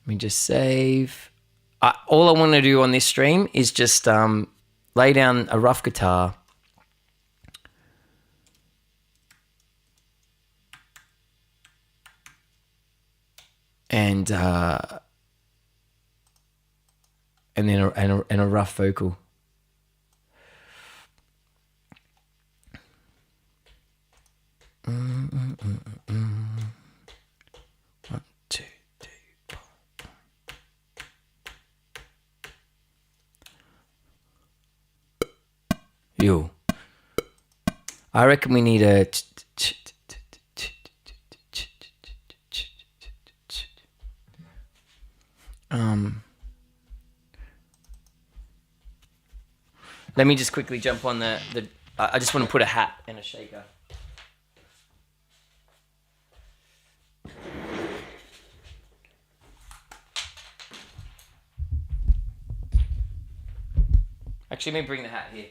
Let me just save. All I want to do on this stream is just lay down a rough guitar. And then a rough vocal. Yo, I reckon we need a. Let me just quickly jump on the. I just want to put a hat and a shaker. Actually, let me bring the hat here.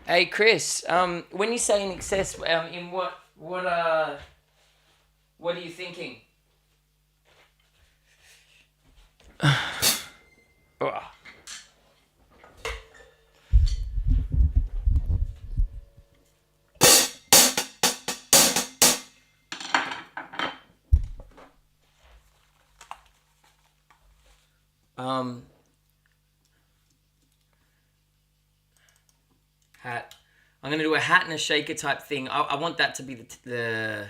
Hey Chris, when you say in excess, in what are you thinking? Hat. I'm gonna do a hat and a shaker type thing. I want that to be the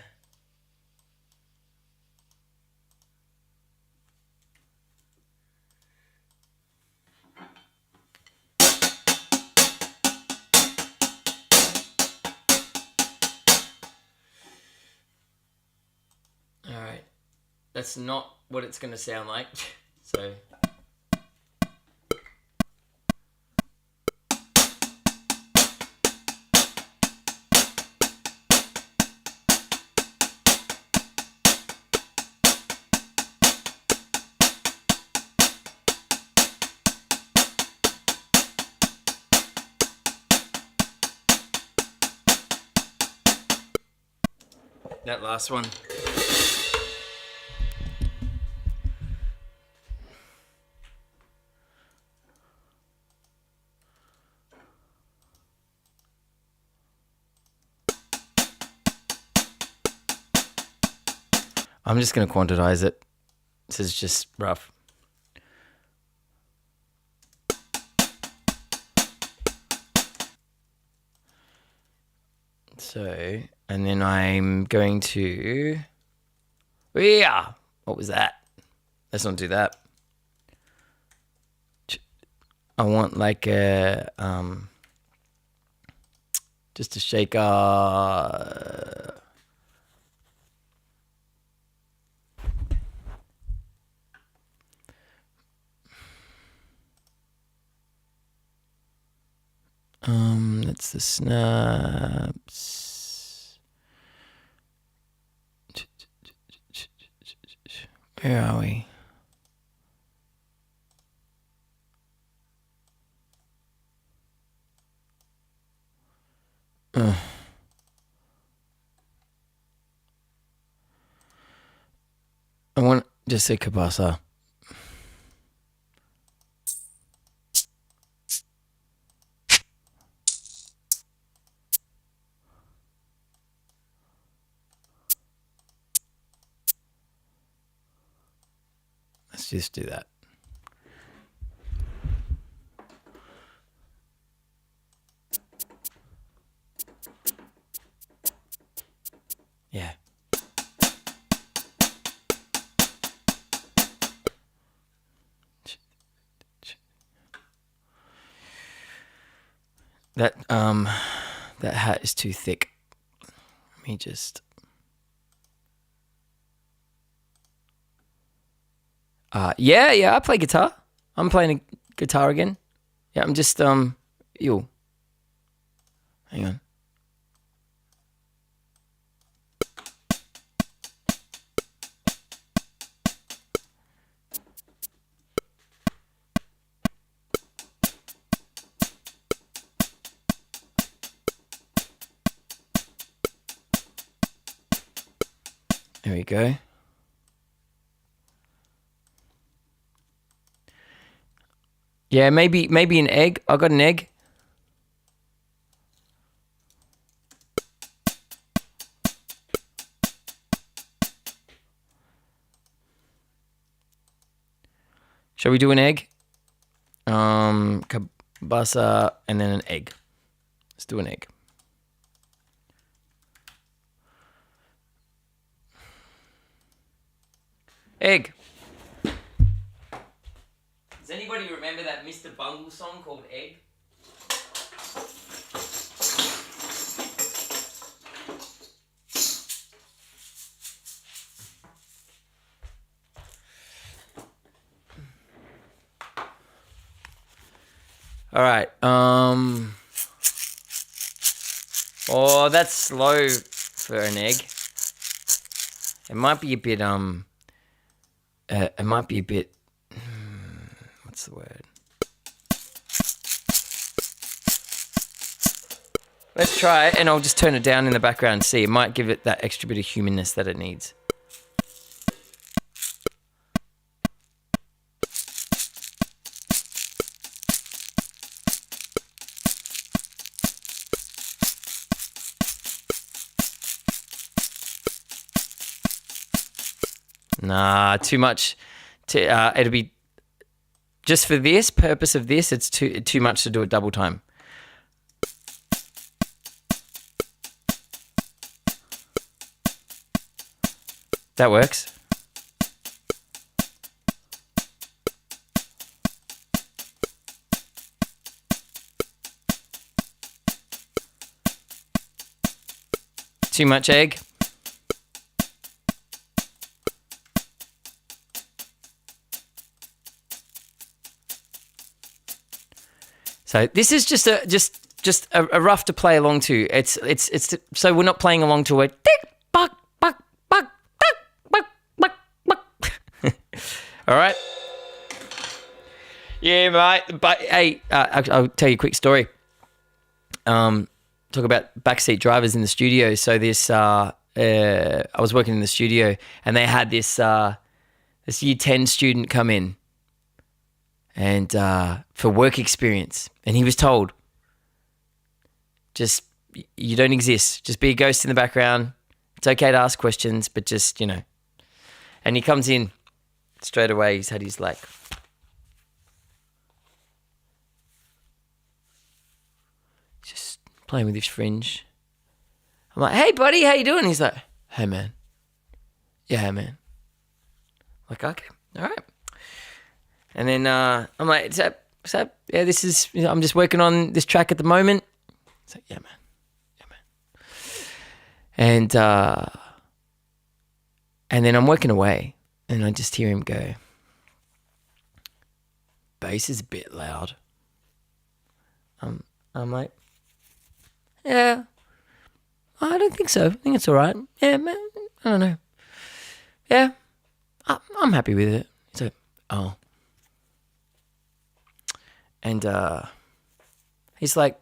All right. That's not what it's gonna sound like. So. That last one. I'm just going to quantize it. This is just rough. So, and then I'm going to... Yeah! What was that? Let's not do that. I want like a... just a shaker... That's the snaps. Where are we? I want just a kielbasa. Let's just do that. Yeah. That hat is too thick. Let me just... yeah, I play guitar. I'm playing a guitar again. Yeah, I'm just, Hang on. There we go. Yeah, maybe an egg. I got an egg. Shall we do an egg? Kielbasa and then an egg. Let's do an egg. Egg. Does anybody remember that Mr. Bungle song called Egg? All right. Oh, that's slow for an egg. It might be a bit what's the word? Let's try it, and I'll just turn it down in the background and see. It might give it that extra bit of humanness that it needs. Nah, too much. It'll be just for this purpose of this, it's too much to do it double time. That works. Too much egg. So this is just a rough to play along to. It's so we're not playing along to a tick buck buck buck buck buck buck. All right. Yeah, mate. But hey, I'll tell you a quick story. Talk about backseat drivers in the studio. So this, I was working in the studio, and they had this this year 10 student come in, and for work experience, and he was told, just you don't exist. Just be a ghost in the background. It's okay to ask questions, but just And he comes in straight away. He's had his playing with his fringe. I'm like, hey, buddy, how you doing? He's like, hey, man. Yeah, man. I'm like, okay, all right. And then I'm like, what's up? Yeah, this is, I'm just working on this track at the moment. He's like, yeah, man. And then I'm working away, and I just hear him go, bass is a bit loud. I'm like, yeah, I don't think so. I think it's all right. Yeah, man, I don't know. Yeah, I'm happy with it. He's like, oh. And he's like,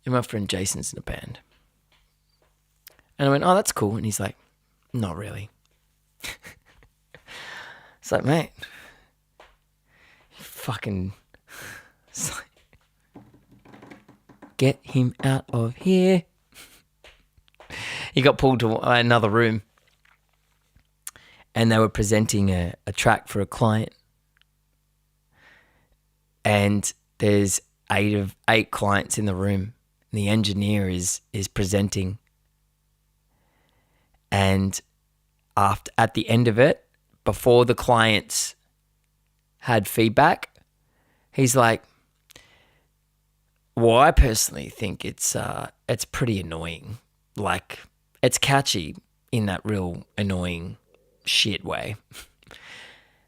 yeah, my friend Jason's in a band. And I went, oh, that's cool. And he's like, not really. It's like, mate, fucking... It's like, get him out of here. He got pulled to another room, and they were presenting a track for a client. And there's eight clients in the room. And the engineer is presenting. And at the end of it, before the clients had feedback, he's like, well, I personally think it's pretty annoying. Like, it's catchy in that real annoying shit way.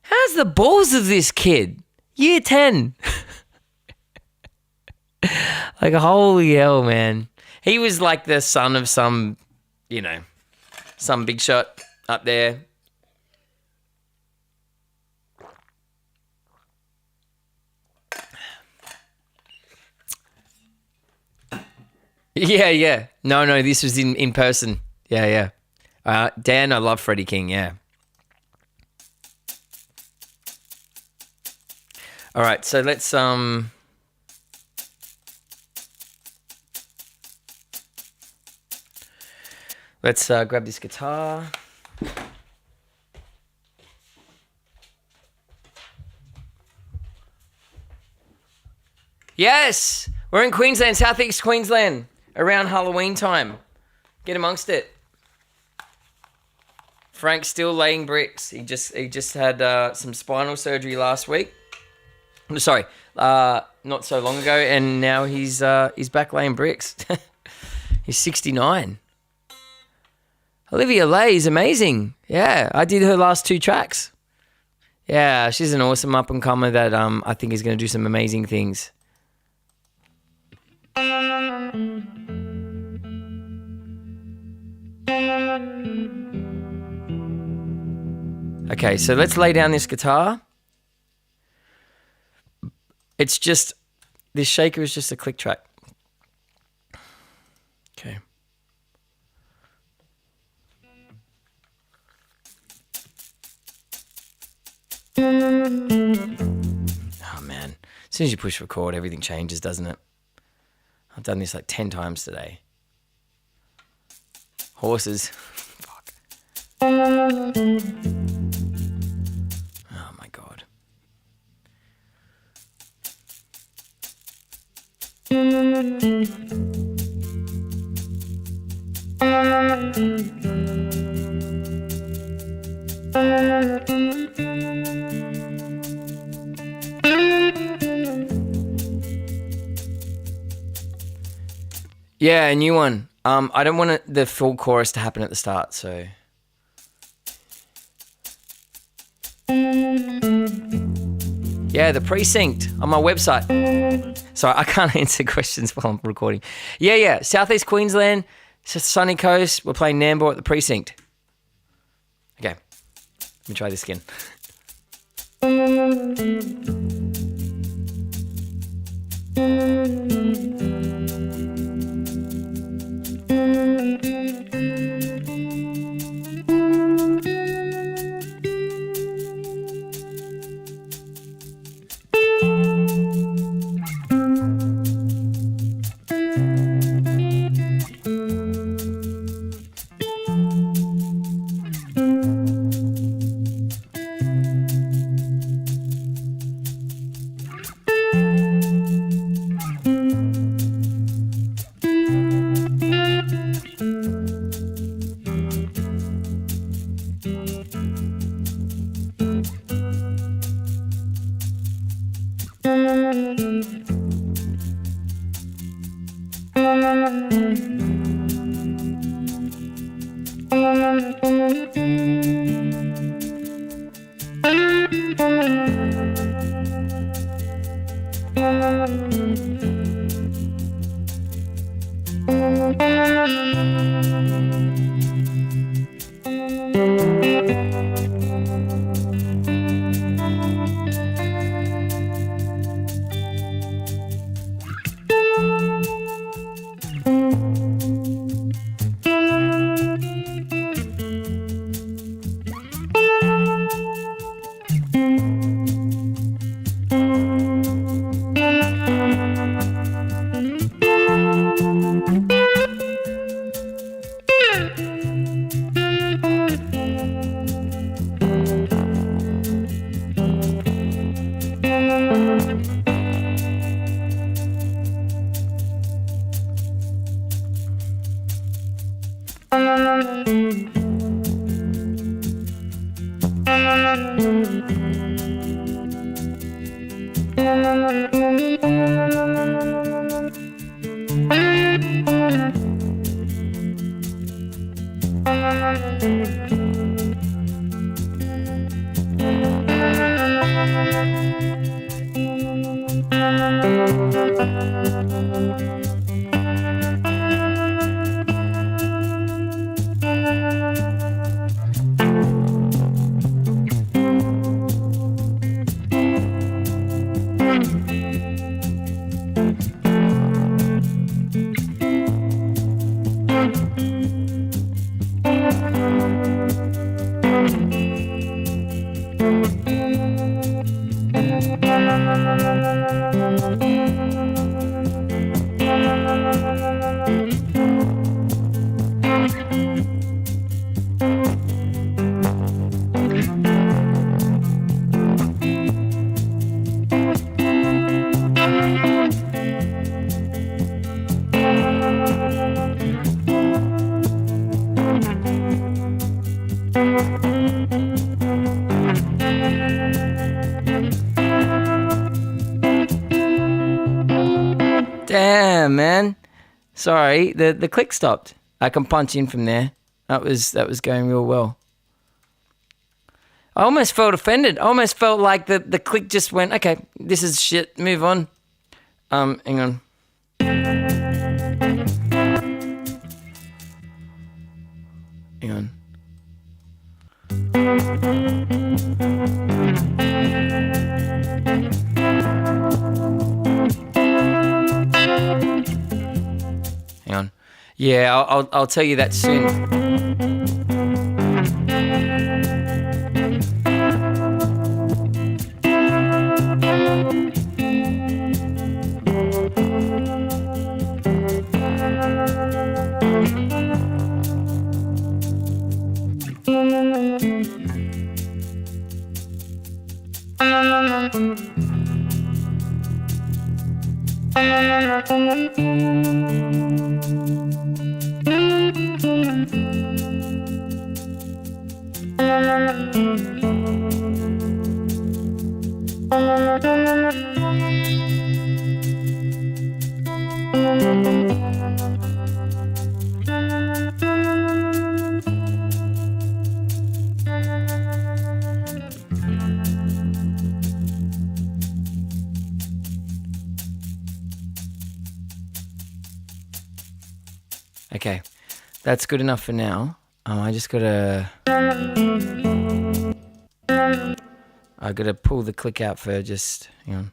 How's the balls of this kid? Year 10. Like, holy hell, man. He was like the son of some big shot up there. Yeah. No, this was in person. Yeah. Dan, I love Freddie King, yeah. All right, so let's grab this guitar. Yes, we're in Queensland, southeast Queensland, around Halloween time. Get amongst it. Frank's still laying bricks. He just had some spinal surgery last week. Sorry, not so long ago, and now he's back laying bricks. He's 69. Olivia Lay is amazing. Yeah, I did her last 2 tracks. Yeah, she's an awesome up-and-comer that I think is going to do some amazing things. Okay, so let's lay down this guitar. It's just, this shaker is just a click track. Okay. Oh man, as soon as you push record, everything changes, doesn't it? I've done this like 10 times today. Horses. Fuck. Oh my God. Yeah, a new one. I don't want the full chorus to happen at the start, so. Yeah, the precinct on my website. Sorry, I can't answer questions while I'm recording. Yeah. Southeast Queensland, sunny coast. We're playing Nambour at the precinct. Okay, let me try this again. Damn, man. Sorry, the click stopped. I can punch in from there. That was going real well. I almost felt offended. I almost felt like the click just went, okay, this is shit, move on. Hang on. Hang on. Hang on. Yeah, I'll tell you that soon. Okay, that's good enough for now. I gotta pull the click out for just, hang on.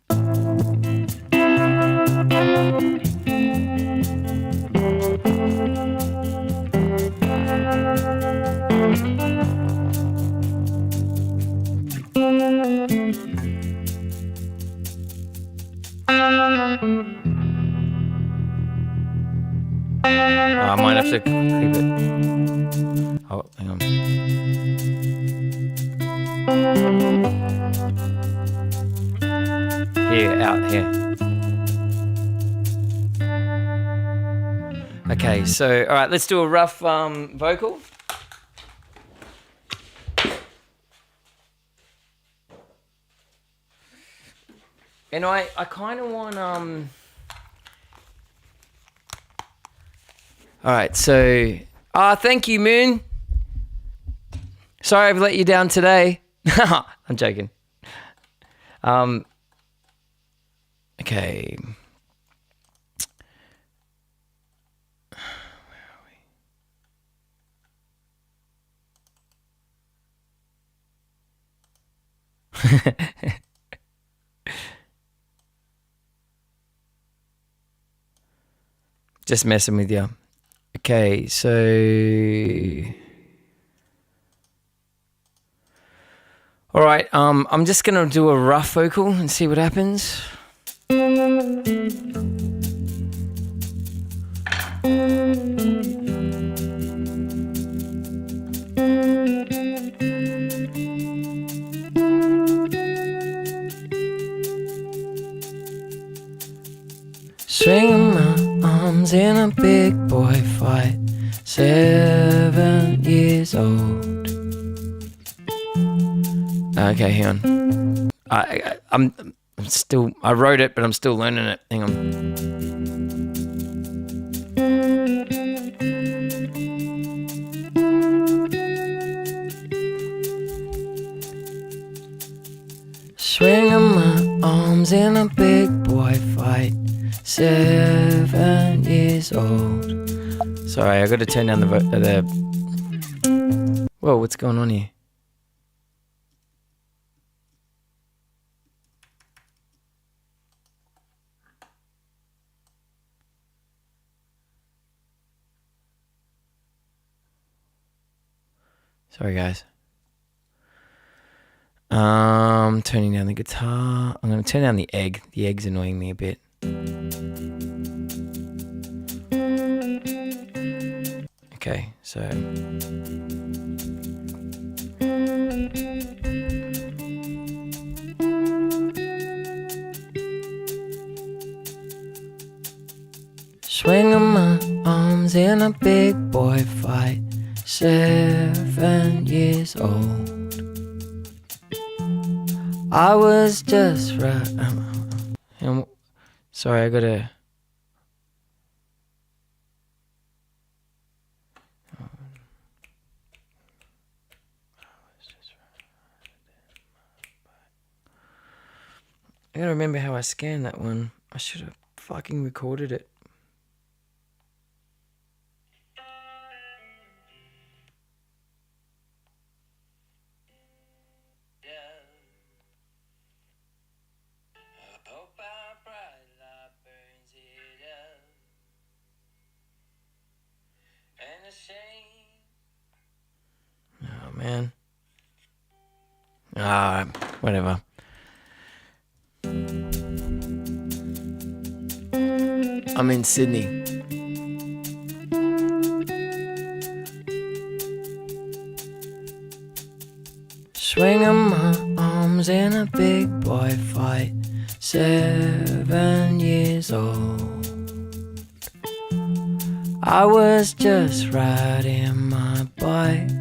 I might have to keep it. Oh, hang on. Here, out here. Okay, so, all right, let's do a rough vocal. And I kind of want, all right, so, thank you, Moon. Sorry I've let you down today. I'm joking. Okay. Where are we? Just messing with you. Okay, so all right, I'm just gonna do a rough vocal and see what happens. Swinging my arms in a big boy fight, 7 years old. Okay, hang on. I'm still, I wrote it, but I'm still learning it. Hang on. Swinging my arms in a big boy fight, 7 years old. Sorry, I got to turn down the. Whoa, what's going on here? Sorry, guys. Turning down the guitar. I'm going to turn down the egg. The egg's annoying me a bit. Okay, so. Swinging my arms in a big boy fight, 7 years old. I was just right. Sorry, I gotta. I gotta remember how I scanned that one. I should have fucking recorded it. Oh man. Whatever. I'm in Sydney. Swinging my arms in a big boy fight, 7 years old. I was just riding my bike.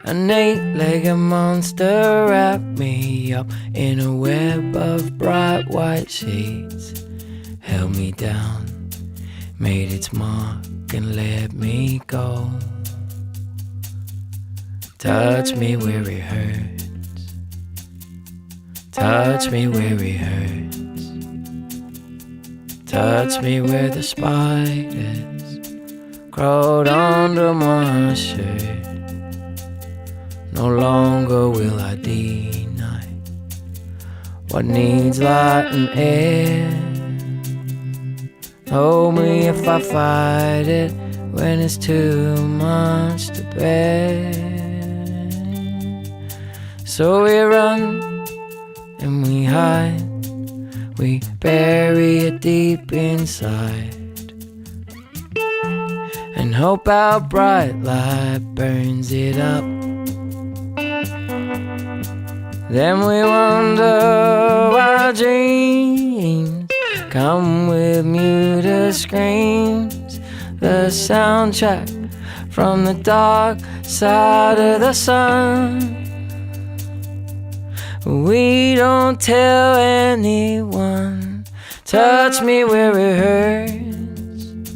An 8-legged monster wrapped me up in a web of bright white sheets, held me down, made its mark and let me go. Touch me where it hurts, touch me where it hurts, touch me where the spiders crawled under my shirt. No longer will I deny what needs light and air. Hold me if I fight it when it's too much to bear. So we run and we hide, we bury it deep inside, and hope our bright light burns it up. Then we wonder why dreams come with muted screams, the soundtrack from the dark side of the sun. We don't tell anyone. Touch me where it hurts,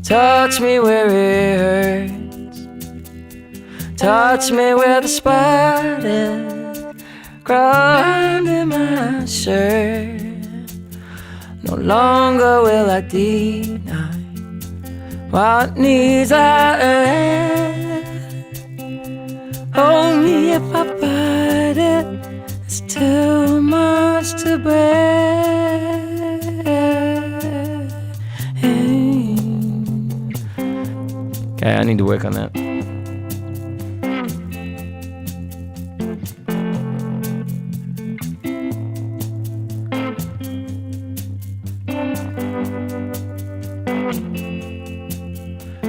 touch me where it hurts, touch me where the spiders crawl under my shirt. No longer will I deny what needs I earn. Hold me if I fight it, it's too much to bear. Okay, I need to work on that.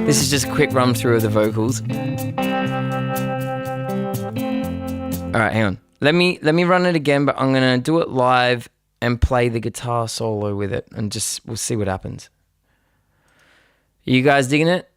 This is just a quick run through of the vocals. All right, hang on. Let me run it again, but I'm gonna do it live and play the guitar solo with it, and we'll see what happens. Are you guys digging it?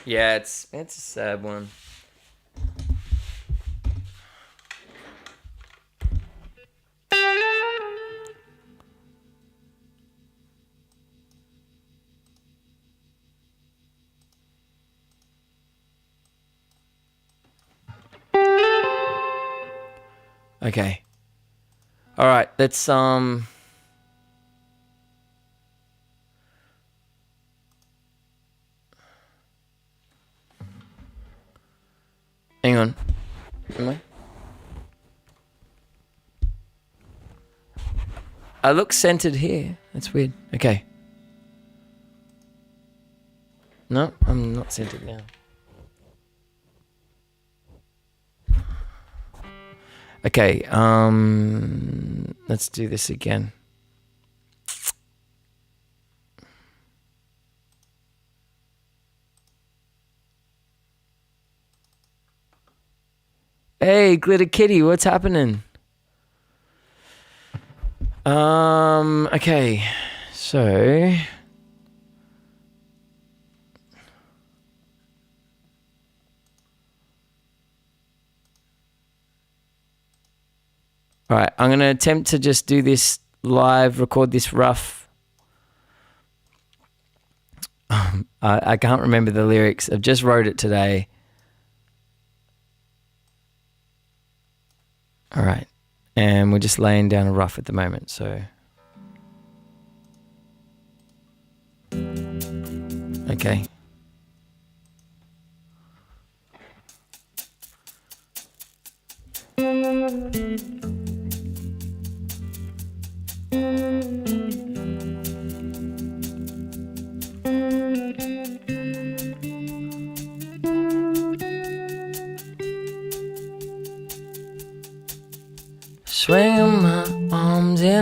Yeah, it's a sad one. Okay. All right, let's hang on. Am I look centered here. That's weird. Okay. No, I'm not centered now. Okay, let's do this again. Hey, Glitter Kitty, what's happening? Okay, so all right, I'm going to attempt to just do this live, record this rough. I can't remember the lyrics. I've just wrote it today. All right. And we're just laying down a rough at the moment, so. Okay.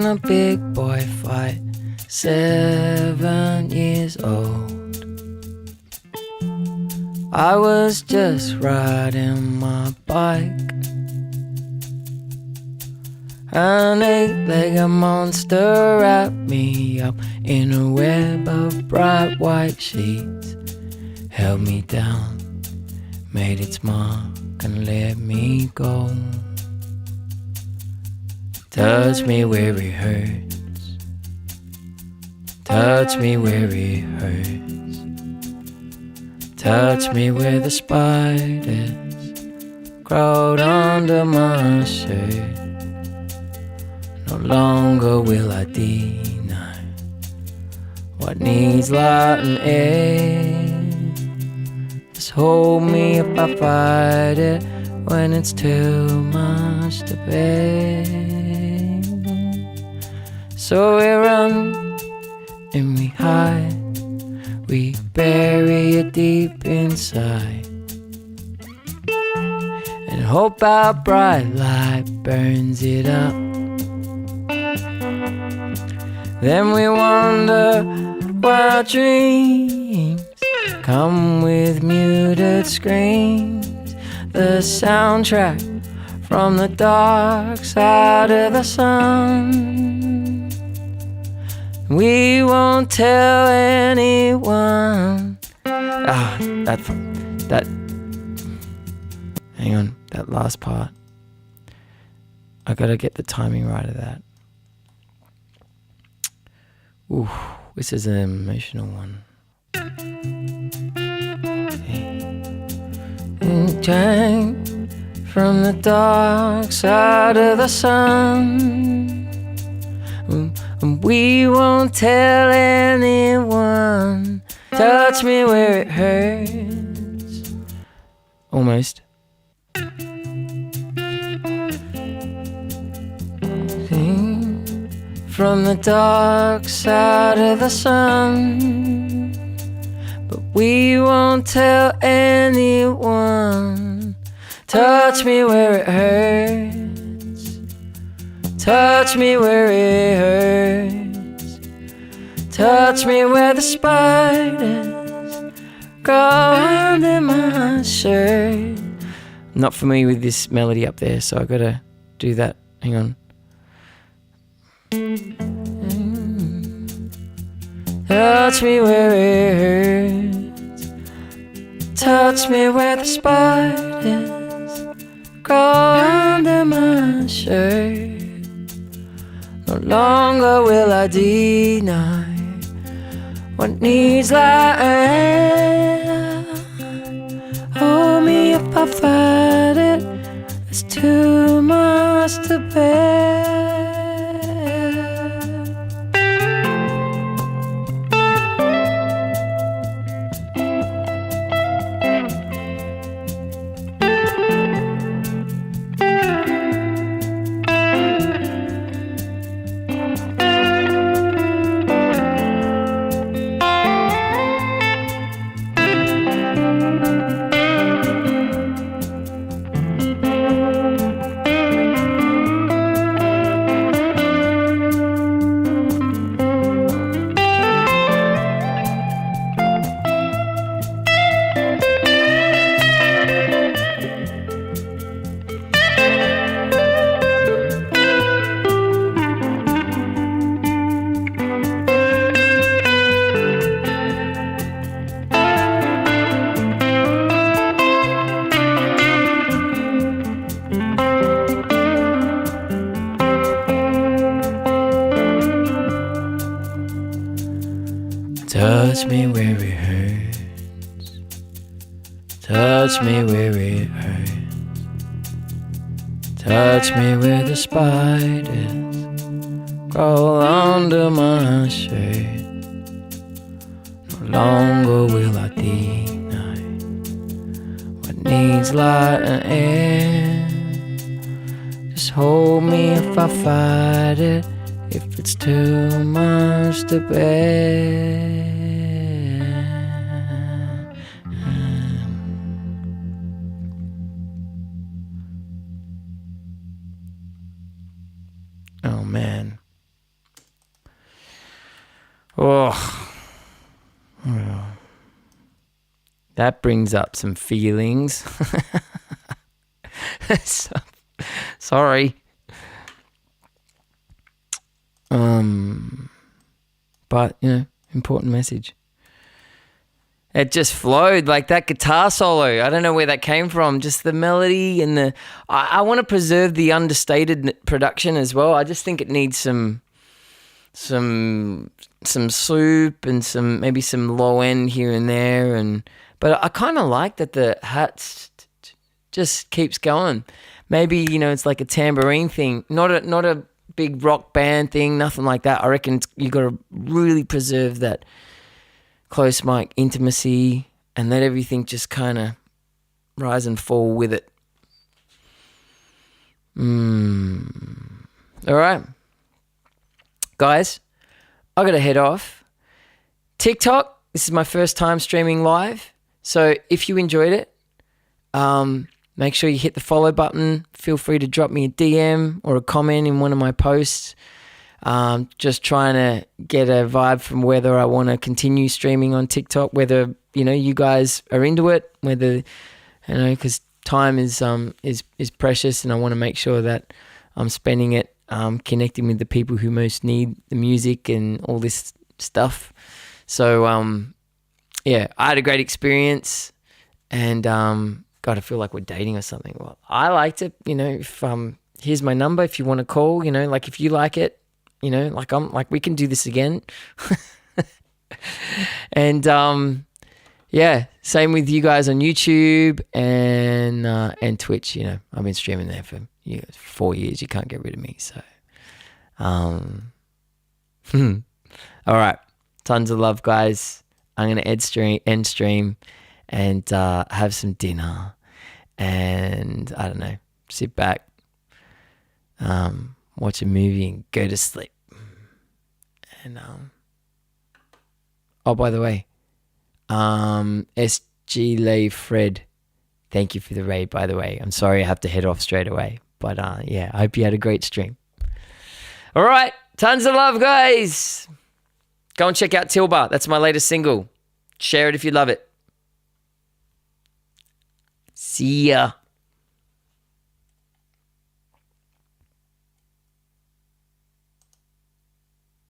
in a big boy fight, 7 years old. I was just riding my bike. An 8-legged monster wrapped me up in a web of bright white sheets, held me down, made its mark and let me go. Touch me where it hurts, touch me where it hurts, touch me where the spiders crawled under my shirt. No longer will I deny what needs light and air. Just hold me if I fight it when it's too much to bear. So we run and we hide, we bury it deep inside, and hope our bright light burns it up. Then we wonder why dreams come with muted screams, the soundtrack from the dark side of the sun. We won't tell anyone. Hang on, that last part. I gotta get the timing right of that. Ooh, this is an emotional one. Came from the dark side of the sun, and we won't tell anyone. Touch me where it hurts. Almost. From the dark side of the sun, but we won't tell anyone. Touch me where it hurts, touch me where it hurts, touch me where the spiders go under my shirt. I'm not familiar with this melody up there, so I gotta do that. Hang on. Touch me where it hurts, touch me where the spiders go under my shirt. No longer will I deny what needs light. Hold me if I fight it, it's too much to bear. Touch me where it hurts, touch me where it hurts, touch me where the spiders crawl under my shirt. No longer will I deny what needs light and air. Just hold me if I fight it, if it's too much to bear. Oh man. Oh, that brings up some feelings. Sorry. But important message. It just flowed like that guitar solo. I don't know where that came from. Just the melody and I want to preserve the understated production as well. I just think it needs some soup and maybe some low end here and there. But I kind of like that the hats just keeps going. Maybe it's like a tambourine thing, not a big rock band thing, nothing like that. I reckon you got to really preserve that close mic intimacy and let everything just kind of rise and fall with it. All right, guys, I got to head off. TikTok, this is my first time streaming live. So if you enjoyed it, make sure you hit the follow button. Feel free to drop me a DM or a comment in one of my posts. Just trying to get a vibe from whether I want to continue streaming on TikTok, whether, you guys are into it, whether, because time is precious and I want to make sure that I'm spending it connecting with the people who most need the music and all this stuff. So, I had a great experience and God, I feel like we're dating or something. Well, I liked it, if here's my number if you want to call, like if you like it, we can do this again. And same with you guys on YouTube and Twitch. I've been streaming there for 4 years. You can't get rid of me. So, all right, tons of love, guys. I'm gonna end stream, and have some dinner, and I don't know, sit back, watch a movie, and go to sleep. And by the way, SG Lay Fred, thank you for the raid. By the way, I'm sorry I have to head off straight away, but I hope you had a great stream. All right, tons of love, guys. Go and check out TILBA. That's my latest single. Share it if you love it. See ya.